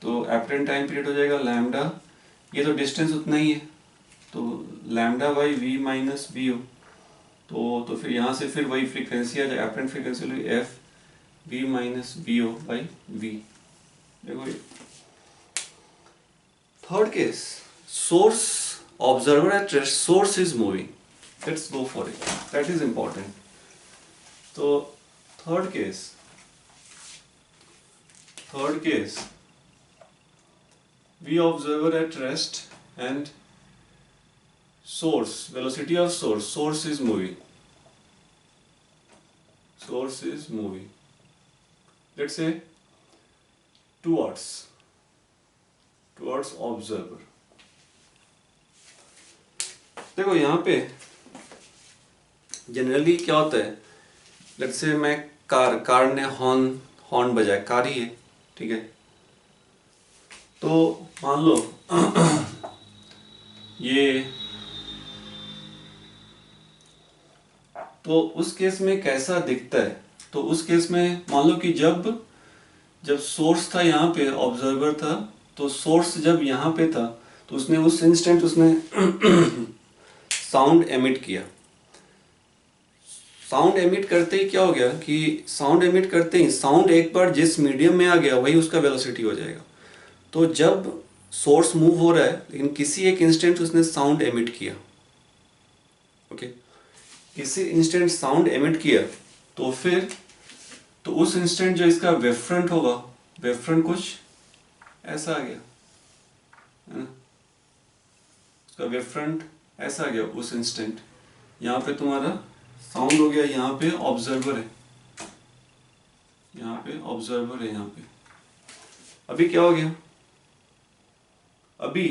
तो एपरेंट टाइम पीरियड हो जाएगा लैम्डा, ये तो डिस्टेंस उतना ही है, तो lambda by v minus V O. तो फिर यहाँ से फिर वही फ्रीक्वेंसी आ जाए, apparent frequency F v minus V O by V. देखो ये third case, source observer at rest, source is moving. Let's go for it, that is important. So third case, we observer at rest and source, velocity of source is moving, let's say towards observer। देखो यहाँ पे जनरली क्या होता है, लेट्स से मैं कार ने हॉर्न बजाया, कार ही है, ठीक है। तो मान लो ये, तो उस केस में कैसा दिखता है? तो उस केस में मान लो कि जब सोर्स था यहाँ पे, ऑब्जर्वर था, तो सोर्स जब यहाँ पे था तो उसने उस इंस्टेंट उसने साउंड एमिट किया। साउंड एमिट करते ही क्या हो गया कि साउंड एमिट करते ही साउंड एक बार जिस मीडियम में आ गया वही उसका वेलोसिटी हो जाएगा। तो जब सोर्स मूव हो रहा है, लेकिन किसी एक इंस्टेंट उसने साउंड एमिट किया, ओके, किसी इंस्टेंट साउंड एमिट किया, तो फिर तो उस इंस्टेंट जो इसका वेवफ्रंट होगा, वेवफ्रंट कुछ ऐसा आ गया, है ना, उसका वेवफ्रंट ऐसा आ गया उस इंस्टेंट। यहाँ पे तुम्हारा साउंड हो गया, यहाँ पे ऑब्जर्वर है, यहाँ पे। अभी क्या हो गया? अभी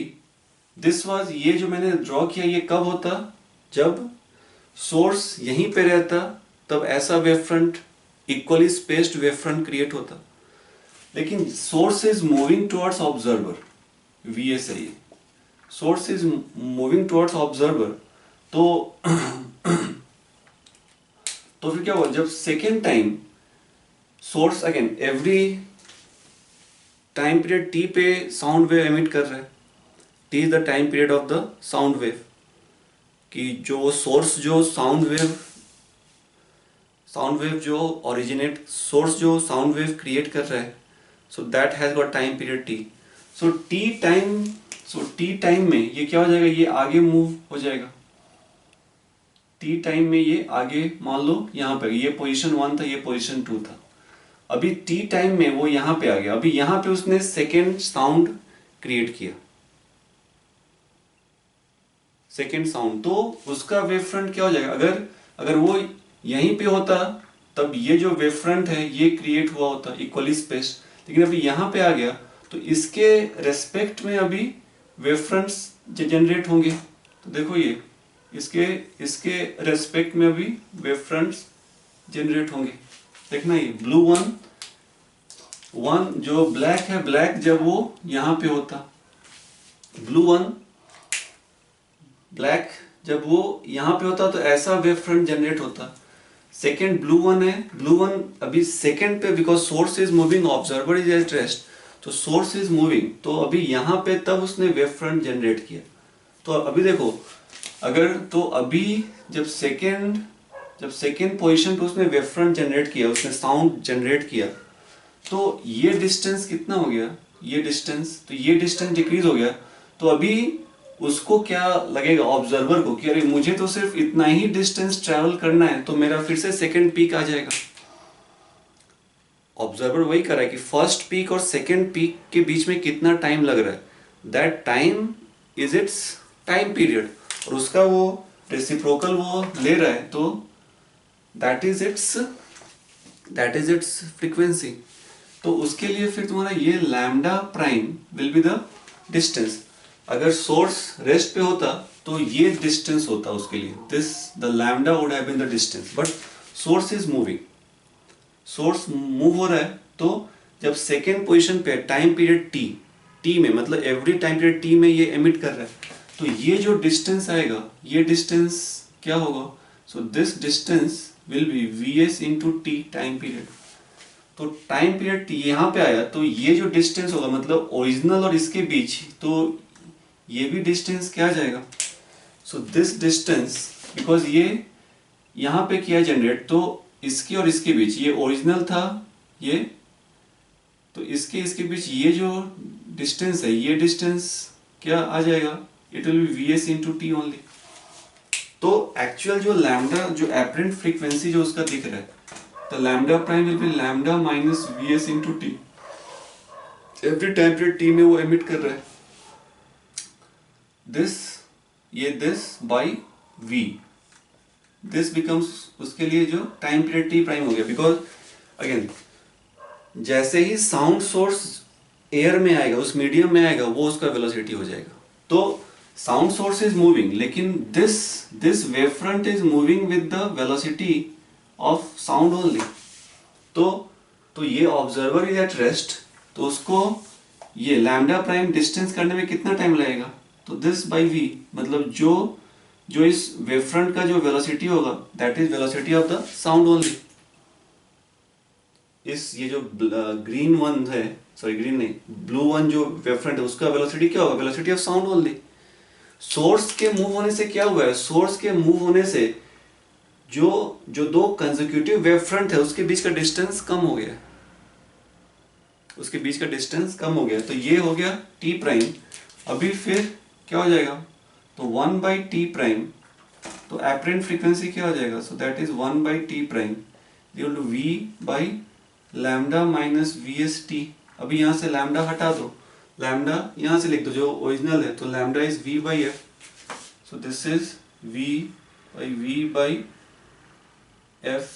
दिस वाज, ये जो मैंने ड्रॉ किया, ये कब होता? जब सोर्स यहीं पे रहता, तब ऐसा wavefront, equally spaced wavefront create होता। लेकिन source is moving towards observer, V से ये source is moving towards observer. तो फिर क्या हुआ? जब second time source again every time period T पे साउंड वेव एमिट कर रहा है, T is the time period of the sound wave, कि जो सोर्स जो साउंड वेव जो ओरिजिनेट, सोर्स जो साउंड वेव क्रिएट कर रहा है, so that has got time period T. So T time में ये क्या हो जाएगा? ये आगे मूव हो जाएगा। टी टाइम में ये आगे, मान लो यहाँ पे ये पोजीशन 1 था, ये पोजीशन 2 था। अभी टी टाइम में वो यहाँ पे आ गया। अभी यहाँ पे उसने सेकेंड साउंड क्रिएट किया, सेकेंड साउंड, तो उसका वेवफ्रंट क्या हो जाएगा? अगर वो यहीं पे होता, तब ये जो वेवफ्रंट है ये क्रिएट हुआ होता इक्वली स्पेस्ड। लेकिन अभी यहाँ पे आ गया, तो इसके रेस्पेक्ट में अभी वेवफ्रंट्स जनरेट होंगे। तो देखो ये इसके रेस्पेक्ट में अभी वेवफ्रंट्स जनरेट होंगे। देखना ये ब्लू वन वन जो ब्लैक है, ब्लैक जब वो यहाँ पे होता, ब्लू वन ब्लैक जब वो यहाँ पे होता तो ऐसा वेव फ्रंट जनरेट होता। सेकेंड ब्लू वन है, ब्लू वन अभी सेकेंड पे, because source is moving, observer is at rest, तो सोर्स इज मूविंग, तो अभी यहाँ पे तब उसने वेव फ्रंट जनरेट किया। तो अभी देखो, अगर तो अभी जब सेकेंड पोजीशन पे उसने वेव फ्रंट जनरेट किया, उसने साउंड जनरेट किया, तो ये डिस्टेंस कितना हो गया, ये डिस्टेंस, तो ये डिस्टेंस डिक्रीज हो गया। तो अभी उसको क्या लगेगा, ऑब्जर्वर को, कि अरे मुझे तो सिर्फ इतना ही डिस्टेंस ट्रैवल करना है, तो मेरा फिर से सेकंड पीक आ जाएगा। ऑब्जर्वर वही कर रहा है कि फर्स्ट पीक और सेकंड पीक के बीच में कितना टाइम लग रहा है, that time is it's time period, और उसका वो रेसिप्रोकल वो ले रहा है, तो दैट इज इट्स फ्रीक्वेंसी। तो उसके लिए फिर तुम्हारा ये lambda prime will be the distance. अगर सोर्स रेस्ट पे होता तो ये डिस्टेंस होता उसके लिए, this the lambda would have been the distance, but source is moving, source move हो रहा है। तो जब सेकेंड पोजीशन पे टाइम पीरियड टी में, मतलब एवरी टाइम पीरियड टी में ये एमिट कर रहा है, तो ये जो डिस्टेंस आएगा, ये डिस्टेंस क्या होगा, so this distance will be V S into T time period. तो टाइम पीरियड यहाँ पे आया, तो ये जो डिस्टेंस होगा, मतलब ओरिजिनल और इसके बीच, तो ये भी डिस्टेंस क्या आ जाएगा, सो दिस डिस्टेंस, बिकॉज ये यहाँ पे किया जनरेट, तो इसके और इसके बीच, ये ओरिजिनल था ये, तो इसके बीच ये जो डिस्टेंस है, ये डिस्टेंस क्या आ जाएगा, it will be V S into T only. तो एक्चुअल जो लैम्डा, जो एपरेंट फ्रीक्वेंसी जो उसका दिख रहा है, तो lambda prime will be lambda minus V S into T, every time period T में वो एमिट कर रहा है, this by V, this becomes उसके लिए जो टाइम पीरियड टी प्राइम हो गया। बिकॉज अगेन जैसे ही साउंड सोर्स एयर में आएगा, उस मीडियम में आएगा, वो उसका वेलोसिटी हो जाएगा। तो साउंड सोर्स इज मूविंग, लेकिन this wave front is moving with the velocity of sound only. तो ये ऑब्जर्वर इज एट रेस्ट, तो उसको ये लैम्डा प्राइम डिस्टेंस करने में कितना टाइम लगेगा, तो दिस बाई वी, मतलब जो इस वेव फ्रंट का जो वेलोसिटी होगा, that is velocity of the sound only. ये जो ग्रीन वन है, सॉरी ग्रीन नहीं, ब्लू वन जो वेव फ्रंट है, उसका वेलोसिटी क्या होगा, velocity of sound only. Source के मूव होने से क्या हुआ है, सोर्स के मूव होने से जो दो कंसेक्यूटिव वेव फ्रंट है, उसके बीच का डिस्टेंस कम हो गया, उसके बीच का डिस्टेंस कम हो गया, तो ये हो गया टी प्राइम। अभी फिर क्या हो जाएगा, तो 1 बाई टी प्राइम, तो एपरेंट फ्रीक्वेंसी क्या हो जाएगा, so that is 1 by T prime equal to V by lambda minus V S T. अभी यहाँ से लैम्डा हटा दो, लैम्डा यहाँ से लिख दो जो ओरिजिनल है, तो lambda is V by F, so this is V by F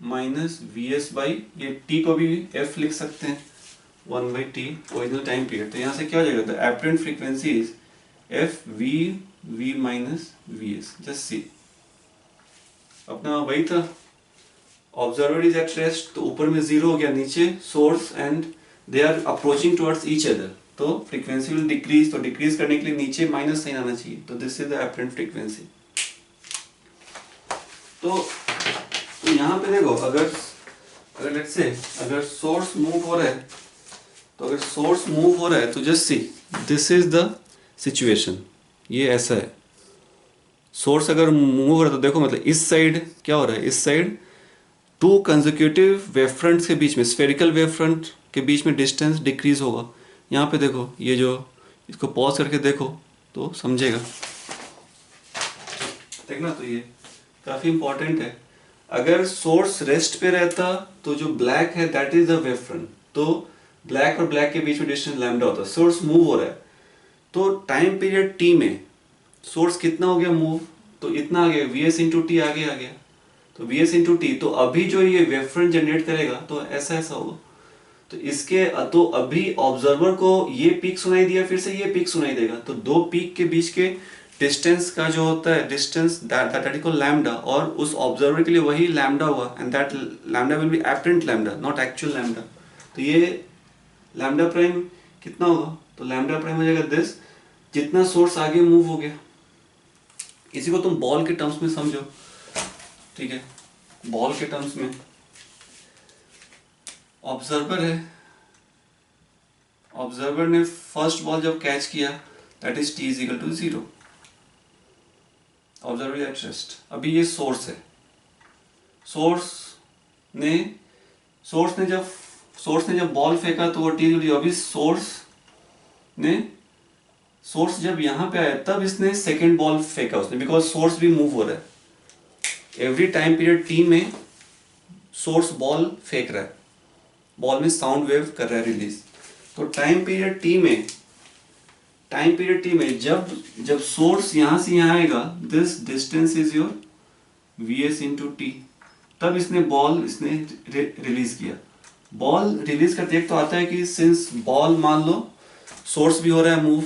minus V S by, ये टी को भी एफ लिख सकते हैं, 1 by T original time period. तो यहाँ से क्या हो जाएगा, the apparent frequency is F V minus V S. Just see, अपना वही था, ऑब्जर्वर इज एट रेस्ट, तो ऊपर में जीरो हो गया, नीचे source and they are approaching towards each other, तो फ्रीक्वेंसी विल डिक्रीज, तो डिक्रीज करने के लिए नीचे माइनस साइन आना चाहिए, तो this is the apparent frequency. तो यहाँ पे देखो, अगर लेट्स से अगर सोर्स मूव हो रहा है, तो अगर सोर्स मूव हो रहा है, तो just see, this is the situation, ये ऐसा है, सोर्स अगर मूव हो रहा है, तो देखो मतलब इस साइड क्या हो रहा है, इस side to consecutive wave fronts के बीच में, स्फेरिकल वेव फ्रंट के बीच में डिस्टेंस डिक्रीज होगा। यहाँ पे देखो, ये जो इसको पॉज करके देखो तो समझेगा, देखना, तो ये काफी इंपॉर्टेंट है। अगर सोर्स रेस्ट पे रहता, तो जो ब्लैक है that is the wave front, तो ब्लैक और ब्लैक के बीच में डिस्टेंस लैम्डा होता है, सोर्स मूव हो रहा है, तो टाइम पीरियड टी में सोर्स कितना हो गया मूव, तो इतना आ गया, वी एस इंटू टी आगे आ गया, तो वी एस इंटू टी, तो अभी जो ये वेव फ्रंट जनरेट करेगा तो ऐसा होगा, तो इसके तो अभी ऑब्जर्वर को ये पीक सुनाई दिया, फिर से ये पीक सुनाई देगा, तो दो पीक के बीच के डिस्टेंस का जो होता है distance, that is called lambda, और उस ऑब्जर्वर के लिए वही लैम्डा हुआ, and that lambda will B apparent lambda, not actual lambda, तो ये लैम्डा प्राइम कितना होगा, तो लैम्डा प्राइम हो जाएगा दिस, जितना सोर्स आगे मूव हो गया। इसी को तुम बॉल के टर्म्स में समझो, ठीक है। बॉल के टर्म्स में ऑब्जर्वर है, ऑब्जर्वर ने फर्स्ट बॉल जब कैच किया that is t is equal to 0, observer at rest. अभी ये सोर्स है, सोर्स ने जब बॉल फेंका तो वो t इक्वल टू, अभी सोर्स जब यहाँ पे आया तब इसने सेकेंड बॉल फेंका उसने, बिकॉज सोर्स भी मूव हो रहा है। एवरी टाइम पीरियड t में सोर्स बॉल फेंक रहा है, बॉल में साउंड वेव कर रहा है रिलीज। तो टाइम पीरियड t में जब सोर्स यहां से यहां आएगा, this distance is your vs into T, तब इसने रिलीज किया। बॉल रिलीज करते एक तो आता है कि सिंस बॉल मान लो सोर्स भी हो रहा है मूव,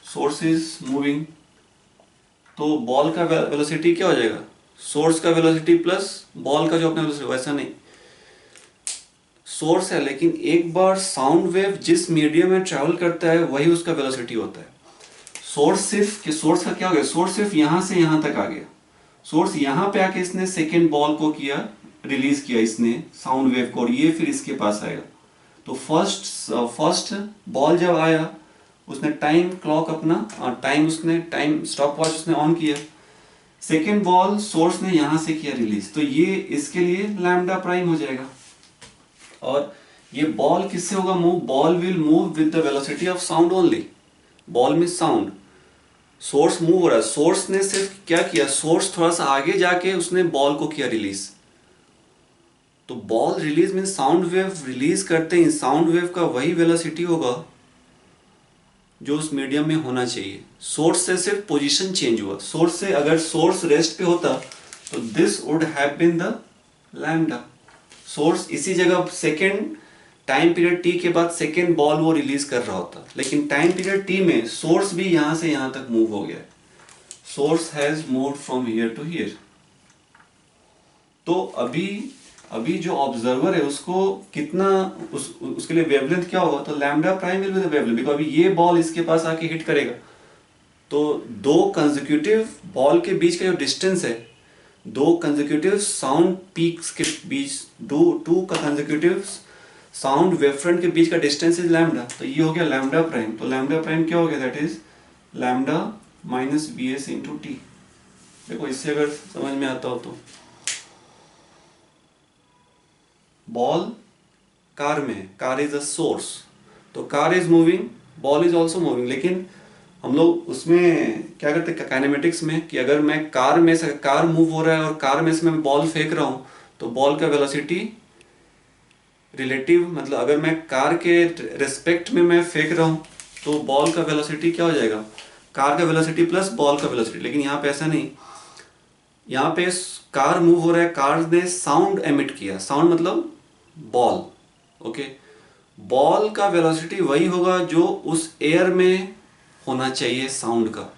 सोर्स इज मूविंग, तो बॉल का वेलोसिटी क्या हो जाएगा, सोर्स का वेलोसिटी प्लस बॉल का जो अपना वेलोसिटी, वैसा नहीं, सोर्स है लेकिन एक बार साउंड वेव जिस मीडियम में ट्रैवल करता है वही उसका वेलोसिटी होता है। सोर्स का क्या हो गया, सोर्स सिर्फ यहां से यहां तक आ गया, सोर्स यहां पे आके इसने सेकेंड बॉल को रिलीज किया इसने साउंड वेव को, और ये फिर इसके पास आएगा। तो फर्स्ट बॉल जब आया उसने टाइम क्लॉक अपना टाइम स्टॉप वॉच उसने ऑन किया, सेकेंड बॉल सोर्स ने यहां से किया रिलीज, तो ये इसके लिए लैम्डा प्राइम हो जाएगा। और ये बॉल किससे होगा move, ball will move with the velocity of sound only, ball में साउंड, सोर्स मूव हो रहा है, सोर्स ने सिर्फ क्या किया, सोर्स थोड़ा सा आगे जाके उसने बॉल को किया रिलीज। तो ball release mean sound wave release करते ही साउंड वेव का वही वेलोसिटी होगा जो उस मीडियम में होना चाहिए। सोर्स से सिर्फ पोजीशन चेंज हुआ, सोर्स से अगर सोर्स रेस्ट पे होता तो this would have been the lambda, source इसी जगह सेकेंड टाइम पीरियड t के बाद सेकेंड बॉल वो रिलीज कर रहा होता, लेकिन टाइम पीरियड t में सोर्स भी यहां से यहां तक मूव हो गया, source has moved from here to here. तो अभी जो ऑब्जर्वर है उसको कितना उसके लिए वेवलेंथ क्या होगा, तो lambda prime will be the wavelength, because अभी ये बॉल इसके पास आके हिट करेगा, तो दो कंसेक्यूटिव बॉल के बीच का जो डिस्टेंस है, दो कंसेक्यूटिव साउंड पीक्स के बीच, टू कंसेक्यूटिव साउंड वेवफ्रंट के बीच का डिस्टेंस इज लैम्डा, तो ये हो गया लैम्डा प्राइम। तो लैम्डा प्राइम क्या हो गया, that is lambda minus vs into T. देखो इससे अगर समझ में आता हो तो बॉल कार में, कार इज अ सोर्स, तो car is moving, ball is also moving, लेकिन हम लोग उसमें क्या करते हैं काइनेमेटिक्स में कि अगर मैं कार मूव हो रहा है और कार में से मैं बॉल फेंक रहा हूं तो बॉल का वेलोसिटी रिलेटिव, मतलब अगर मैं कार के रिस्पेक्ट में मैं फेंक रहा हूं तो बॉल का वेलोसिटी क्या हो जाएगा, कार का वेलोसिटी प्लस बॉल का वेलोसिटी, लेकिन यहाँ पे ऐसा नहीं, यहाँ पे कार मूव हो रहा है, कार ने साउंड एमिट किया, साउंड मतलब बॉल, ओके, बॉल का वेलोसिटी वही होगा जो उस एयर में होना चाहिए साउंड का,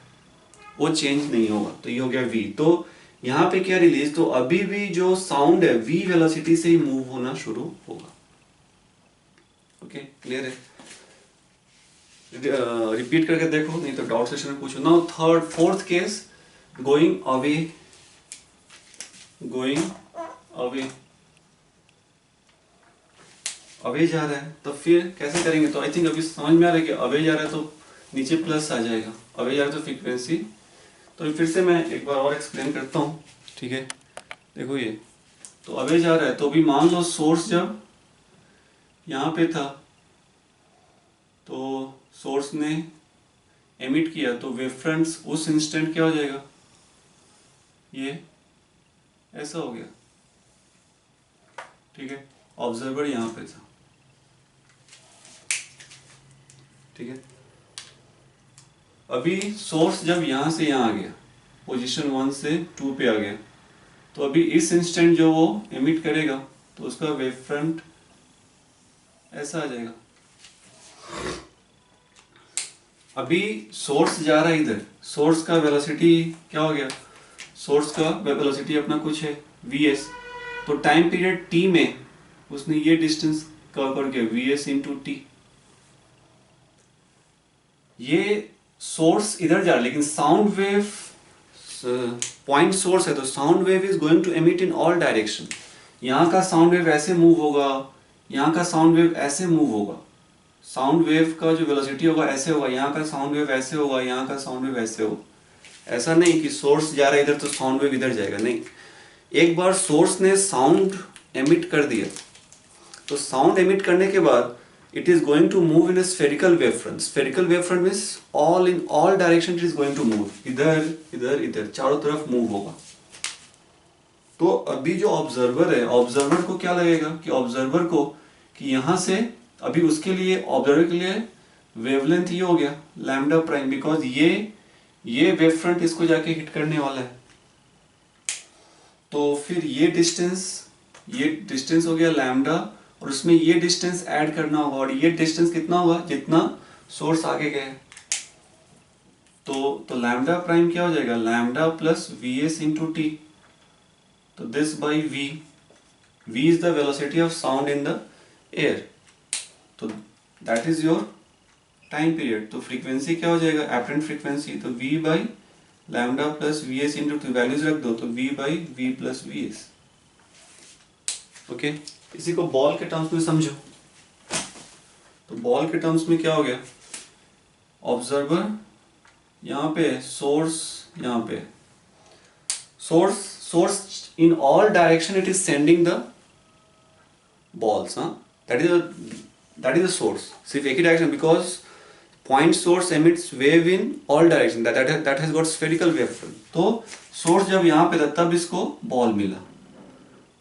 वो चेंज नहीं होगा, तो ये हो गया v। तो यहाँ पे क्या रिलीज, तो अभी भी जो साउंड है v वेलोसिटी से ही मूव होना शुरू होगा। ओके क्लियर है, रिपीट करके देखो नहीं तो डाउट सेशन में पूछो। Now fourth case, going away जा रहा है, तो फिर कैसे करेंगे, तो आई थिंक अभी समझ में आ रहा है कि अवे जा रहा है तो नीचे प्लस आ जाएगा, अवे जा रहा है तो फ्रीक्वेंसी, तो फिर से मैं एक बार और एक्सप्लेन करता हूँ, ठीक है। देखो ये तो अवे जा रहा है, तो अभी मान लो सोर्स जब यहाँ पे था तो सोर्स ने एमिट किया, तो वेवफ्रंट्स उस इंस्टेंट क्या हो जाएगा, ये ऐसा हो गया, ठीक है, ऑब्जर्वर यहाँ पे था, ठीक है। अभी सोर्स जब यहाँ से यहाँ आ गया, पोजीशन 1 से 2 पे आ गया, तो अभी इस इंस्टेंट जो वो एमिट करेगा तो उसका वेव फ्रंट ऐसा आ जाएगा। अभी सोर्स जा रहा है इधर, सोर्स का वेलोसिटी क्या हो गया, सोर्स का वेलोसिटी अपना कुछ है vs, तो टाइम पीरियड t में उसने ये डिस्टेंस कर के वी एस इंटू टी। ये सोर्स इधर जा रहा है लेकिन साउंड वेव पॉइंट सोर्स है, तो sound wave is going to emit in all direction. यहाँ का साउंड वेव ऐसे मूव होगा, यहाँ का साउंड वेव ऐसे मूव होगा। साउंड वेव का जो वेलोसिटी होगा ऐसे होगा, यहाँ का साउंड वेव ऐसे होगा, यहाँ का साउंड वेव ऐसे होगा। ऐसा नहीं कि सोर्स जा रहा है इधर तो साउंड वेव इधर जाएगा, नहीं। एक बार सोर्स ने साउंड एमिट कर दिया तो साउंड एमिट करने के बाद it is going to move in a spherical wavefront. Spherical wavefront means in all direction it is going to move. इधर इधर इधर चारों तरफ मूव होगा। तो अभी जो ऑब्जर्वर है, ऑब्जर्वर को क्या लगेगा कि ऑब्जर्वर को कि यहाँ से अभी उसके लिए ऑब्जर्वर के लिए वेवलेंथ ये हो गया लैम्डा प्राइम, बिकॉज ये वेवफ्रंट इसको जाके हिट करने वाला है। तो फिर ये डिस्टेंस हो गया लैम्डा, और उसमें ये डिस्टेंस ऐड करना होगा, और ये डिस्टेंस कितना होगा जितना सोर्स आगे गए। तो लैम्डा प्राइम क्या हो जाएगा, lambda plus V S into T. तो this by V is the velocity of sound in the air, तो that is your time period. तो फ्रीक्वेंसी क्या हो जाएगा, एपरेंट फ्रीक्वेंसी, तो V by lambda plus V S into T, values रख दो, तो V by V plus V S. Okay, इसी को बॉल के टर्म्स में समझो। तो बॉल के टर्म्स में क्या हो गया, ऑब्जर्वर यहाँ पे, सोर्स यहाँ पे, source in all direction it is sending the balls, that is the source, सिर्फ एक ही direction, because point source emits wave in all direction, that has got spherical wave front. तो सोर्स जब यहाँ पे था तब इसको बॉल मिला।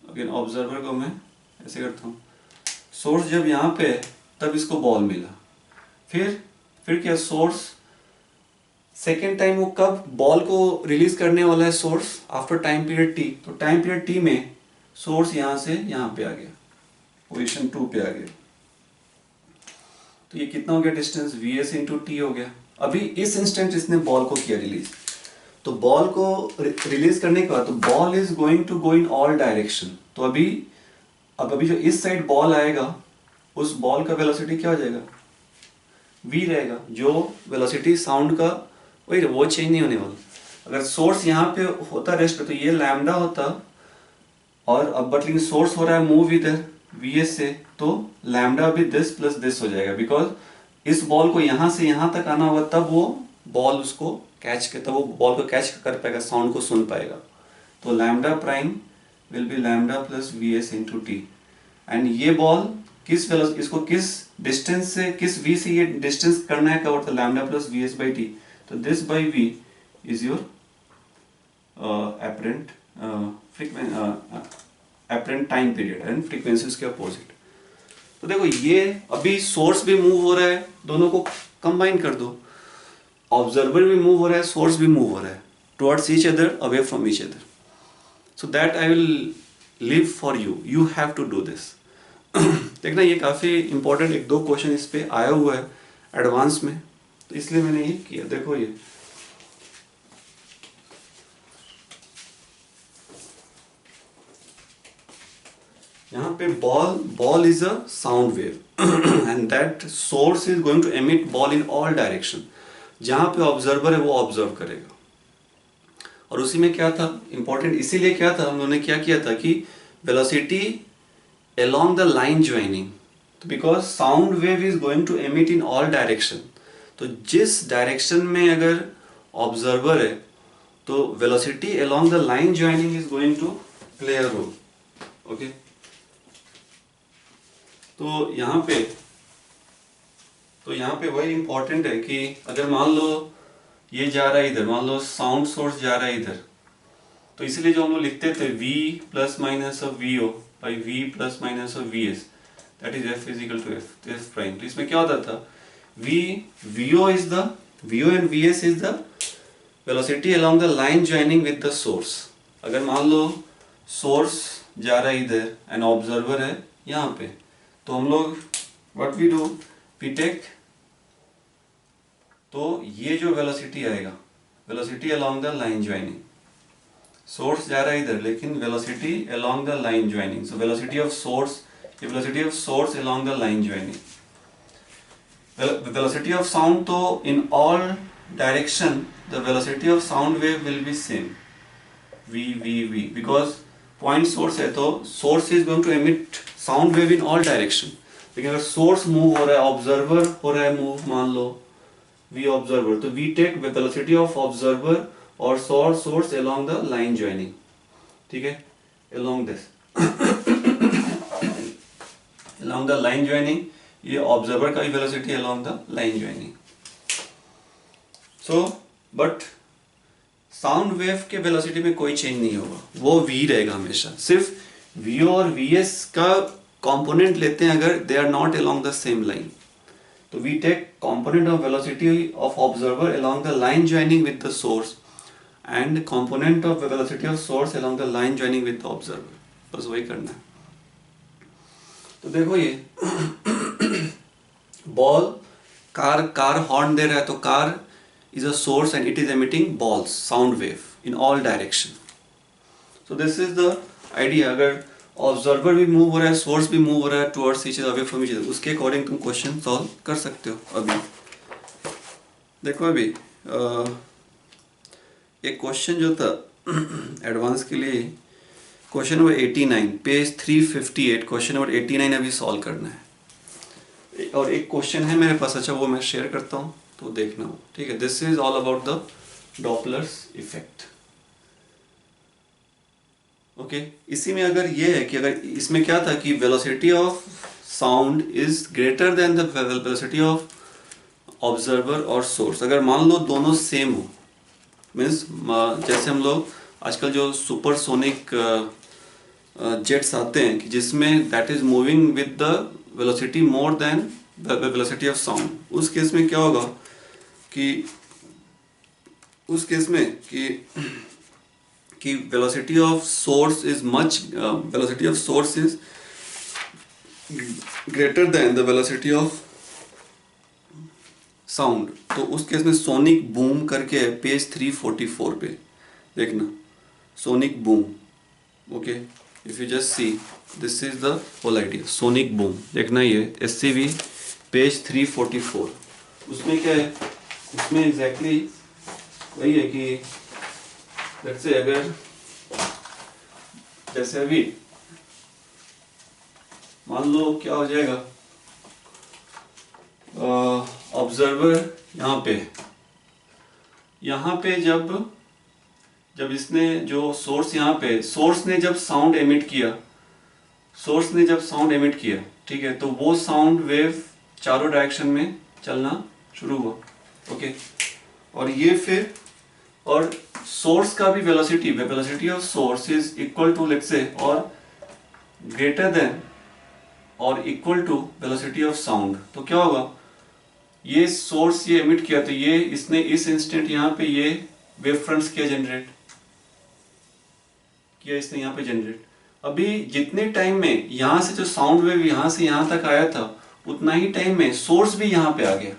अगेन ऑब्जर्वर को मैं ऐसे करता हूँ, सोर्स जब यहाँ पे तब इसको बॉल मिला। फिर क्या, सोर्स सेकेंड टाइम वो कब बॉल को रिलीज करने वाला है, source after time period T. तो टाइम पीरियड टी में सोर्स यहाँ से यहाँ पे आ गया, पोजिशन 2 पे आ गया। तो ये कितना हो गया distance, we S into T हो गया। अभी इस इंस्टेंट इसने बॉल को किया रिलीज, तो बॉल को रिलीज करने के बाद तो ball is going to go in all direction. तो अभी जो इस साइड बॉल आएगा उस बॉल का वेलोसिटी क्या हो जाएगा, v रहेगा। जो वेलोसिटी साउंड का वही वो चेंज नहीं होने वाला। अगर सोर्स यहाँ पे होता रेस्ट पे तो ये लैम्डा होता, और अब बट लेकिन सोर्स हो रहा है मूव इधर वी एस से, तो लैम्डा भी दिस प्लस दिस हो जाएगा, बिकॉज इस बॉल को यहाँ से यहाँ तक आना होगा तब वो बॉल उसको कैच कर, तब वो बॉल को कैच कर पाएगा, साउंड को सुन पाएगा। तो lambda prime will be lambda plus V S into T. And ये बॉल इसको किस डिस्टेंस से, किस v से ये डिस्टेंस करना है कवर, तो lambda plus V S by T. तो this by V is your apparent time period and frequency उसके अपोजिट। तो देखो ये अभी सोर्स भी मूव हो रहा है, दोनों को कंबाइन कर दो, ऑब्जर्वर भी मूव हो रहा है, सोर्स भी मूव हो रहा है, towards each other, away from each other. So that I will leave for you, you have to do this. देखना ये काफ़ी इंपॉर्टेंट 1-2 क्वेश्चन इस पे आया हुआ है एडवांस में, तो इसलिए मैंने ये किया। देखो ये यहाँ पे ball is a sound wave and that source is going to emit ball in all direction. जहाँ पे ऑब्जर्वर है वो ऑब्जर्व करेगा, और उसी में क्या था इंपॉर्टेंट, इसीलिए क्या था, हम लोगों ने क्या किया था कि velocity along the line joining, because sound wave is going to emit in all direction। तो जिस डायरेक्शन में अगर ऑब्जर्वर है तो velocity along the line joining is going to play a role। Okay, तो यहाँ पे वही इंपॉर्टेंट है कि अगर मान लो ये जा रहा है इधर, मान लो साउंड सोर्स जा रहा है इधर, तो इसलिए जो हम लोग लिखते थे v plus minus of V O by v plus minus of vs, that is f is equal to f prime। तो इसमें क्या होता था, vo and vs is the velocity along the line joining with the source। अगर मान लो सोर्स जा रहा है इधर एंड ऑब्जर्वर है यहाँ पे, तो हम लोग what we do, we take, तो ये जो वेलोसिटी आएगा, velocity along the line joining, source जा रहा है इधर लेकिन velocity along the line joining, so velocity of source ये velocity of source along the line joining. Velocity of sound, तो in all direction the velocity of sound wave will be same, v, because point source है तो source is going to emit sound wave in all direction. लेकिन अगर source move हो रहा है, observer हो रहा है move, मान लो v observer, तो we take velocity of observer और source along the line joining. ठीक है, along this along the line joining, ये ऑब्जर्वर का भी velocity along the line joining. So but sound wave के वेलोसिटी में कोई चेंज नहीं होगा, वो v रहेगा हमेशा. सिर्फ v और vs का कंपोनेंट लेते हैं अगर they are not along the same line. तो we take component of velocity of observer along the line joining with the source and component of velocity of source along the line joining with the observer. बस वही करना है. तो देखो ये बॉल, कार हॉर्न दे रहा है, तो car is a source and it is emitting balls, sound wave in all direction. So this is the idea. अगर ऑब्जर्वर भी मूव हो रहा है, सोर्स भी मूव हो रहा है towards each other, away from each other, उसके अकॉर्डिंग तुम क्वेश्चन सॉल्व कर सकते हो. अभी देखो, अभी एक क्वेश्चन जो था एडवांस के लिए, question number 89, page 358, question number 89 अभी सॉल्व करना है. और एक क्वेश्चन है मेरे पास, अच्छा वो मैं शेयर करता हूँ तो देखना हो. ठीक है, this is all about the Doppler's effect. Okay, इसी में अगर ये है कि अगर इसमें क्या था कि velocity of sound is greater than the velocity of observer और सोर्स. अगर मान लो दोनों सेम हो, मीन्स जैसे हम लोग आजकल जो सुपरसोनिक जेट्स आते हैं कि जिसमें that is moving with the velocity more than the velocity of sound, उस केस में क्या होगा कि उस केस में कि velocity of source is much, velocity of source is greater than the velocity of sound. तो उस केस में सोनिक बूम करके पेज 344 पे देखना, sonic boom. Okay, if you just see this is the whole idea, sonic boom. देखना ये SCV पेज 344. उसमें क्या है, उसमें एग्जैक्टली वही है कि लेट्स से अगर जैसे अभी मान लो क्या हो जाएगा, ऑब्जर्वर यहाँ पे जब इसने जो सोर्स यहाँ पे, सोर्स ने जब साउंड एमिट किया, ठीक है, तो वो साउंड वेव चारों डायरेक्शन में चलना शुरू हुआ. ओके, और ये फिर और सोर्स का भी velocity of source is equal to let's say और ग्रेटर देन और equal to velocity of sound. तो क्या होगा, ये सोर्स ये एमिट किया, तो ये इसने इस इंस्टेंट यहाँ पे ये वेव फ्रंट्स किया इसने यहाँ पे जनरेट. अभी जितने टाइम में यहाँ से जो साउंड वेव यहाँ से यहाँ तक आया था, उतना ही टाइम में सोर्स भी यहाँ पे आ गया.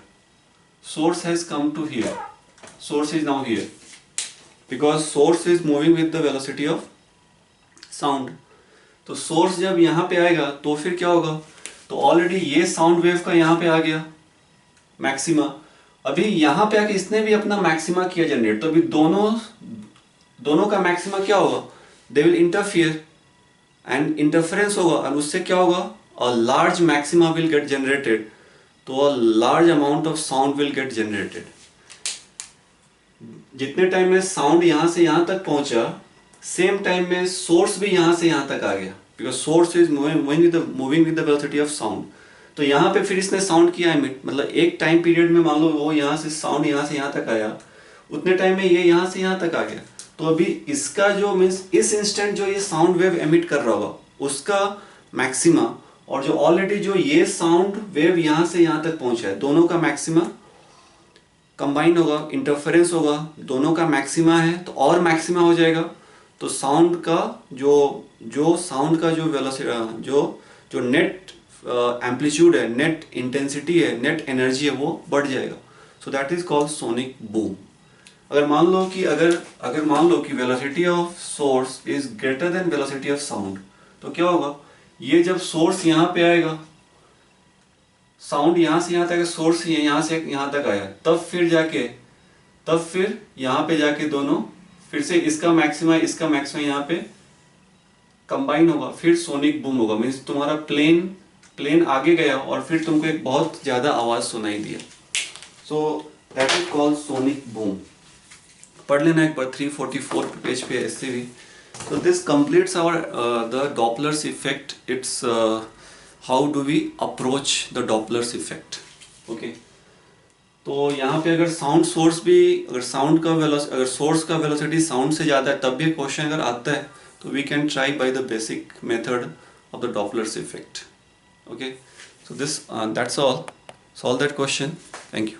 Source has come to here, source is now here because source is moving with the velocity of sound. तो सोर्स जब यहाँ पे आएगा तो फिर क्या होगा, तो ऑलरेडी ये साउंड वेव का यहाँ पे आ गया मैक्सिमा. अभी यहाँ पे आके इसने भी अपना मैक्सिमा किया जनरेट, तो अभी दोनों का मैक्सिमा क्या होगा, they will interfere and interference होगा, और उससे क्या होगा, a large maxima will get generated, तो a large amount of sound will get generated. जितने टाइम में साउंड यहाँ से यहाँ तक पहुंचा, सेम टाइम में सोर्स भी यहाँ से यहाँ तक आ गया, because source is moving with the velocity of sound. तो यहाँ पे फिर इसने साउंड किया एमिट, मतलब एक टाइम पीरियड में मान लो वो यहाँ से साउंड यहाँ से यहाँ तक आया, उतने टाइम में ये यहाँ से यहाँ तक आ गया. तो अभी इसका जो मीन्स इस इंस्टेंट जो ये साउंड वेव एमिट कर रहा होगा उसका मैक्सिमा, और जो ऑलरेडी जो ये साउंड वेव यहाँ से यहाँ तक पहुंचा है, दोनों का मैक्सिमा कंबाइन होगा, इंटरफेरेंस होगा, दोनों का मैक्सिमा है तो और मैक्सिमा हो जाएगा. तो साउंड का जो साउंड का जो वेलोसिटी जो नेट एम्पलीट्यूड है, नेट इंटेंसिटी है, नेट एनर्जी है, वो बढ़ जाएगा. So that is called sonic boom. अगर मान लो कि velocity of source is greater than velocity of sound, तो क्या होगा, ये जब सोर्स यहाँ पे आएगा, साउंड यहाँ से यहाँ तक, सोर्स यहाँ से यहाँ तक आया, तब फिर यहाँ पे जाके दोनों फिर से इसका मैक्सिमा यहाँ पे कंबाइन होगा, फिर सोनिक बूम होगा। मीन्स तुम्हारा प्लेन आगे गया और फिर तुमको एक बहुत ज़्यादा आवाज़ सुनाई दिया। सो that is called sonic boom. पढ़ लेना एक बार 344 पेज पे ऐसे भी। So this completes our the Doppler's effect. It's how do we approach the Doppler's effect? Okay. तो यहाँ पे अगर साउंड सोर्स भी, अगर सोर्स का वेलोसिटी साउंड से ज़्यादा है तब भी क्वेश्चन अगर आता है तो we can try by the basic method of the Doppler's effect. Okay. So this that's all. Solve that question. Thank you.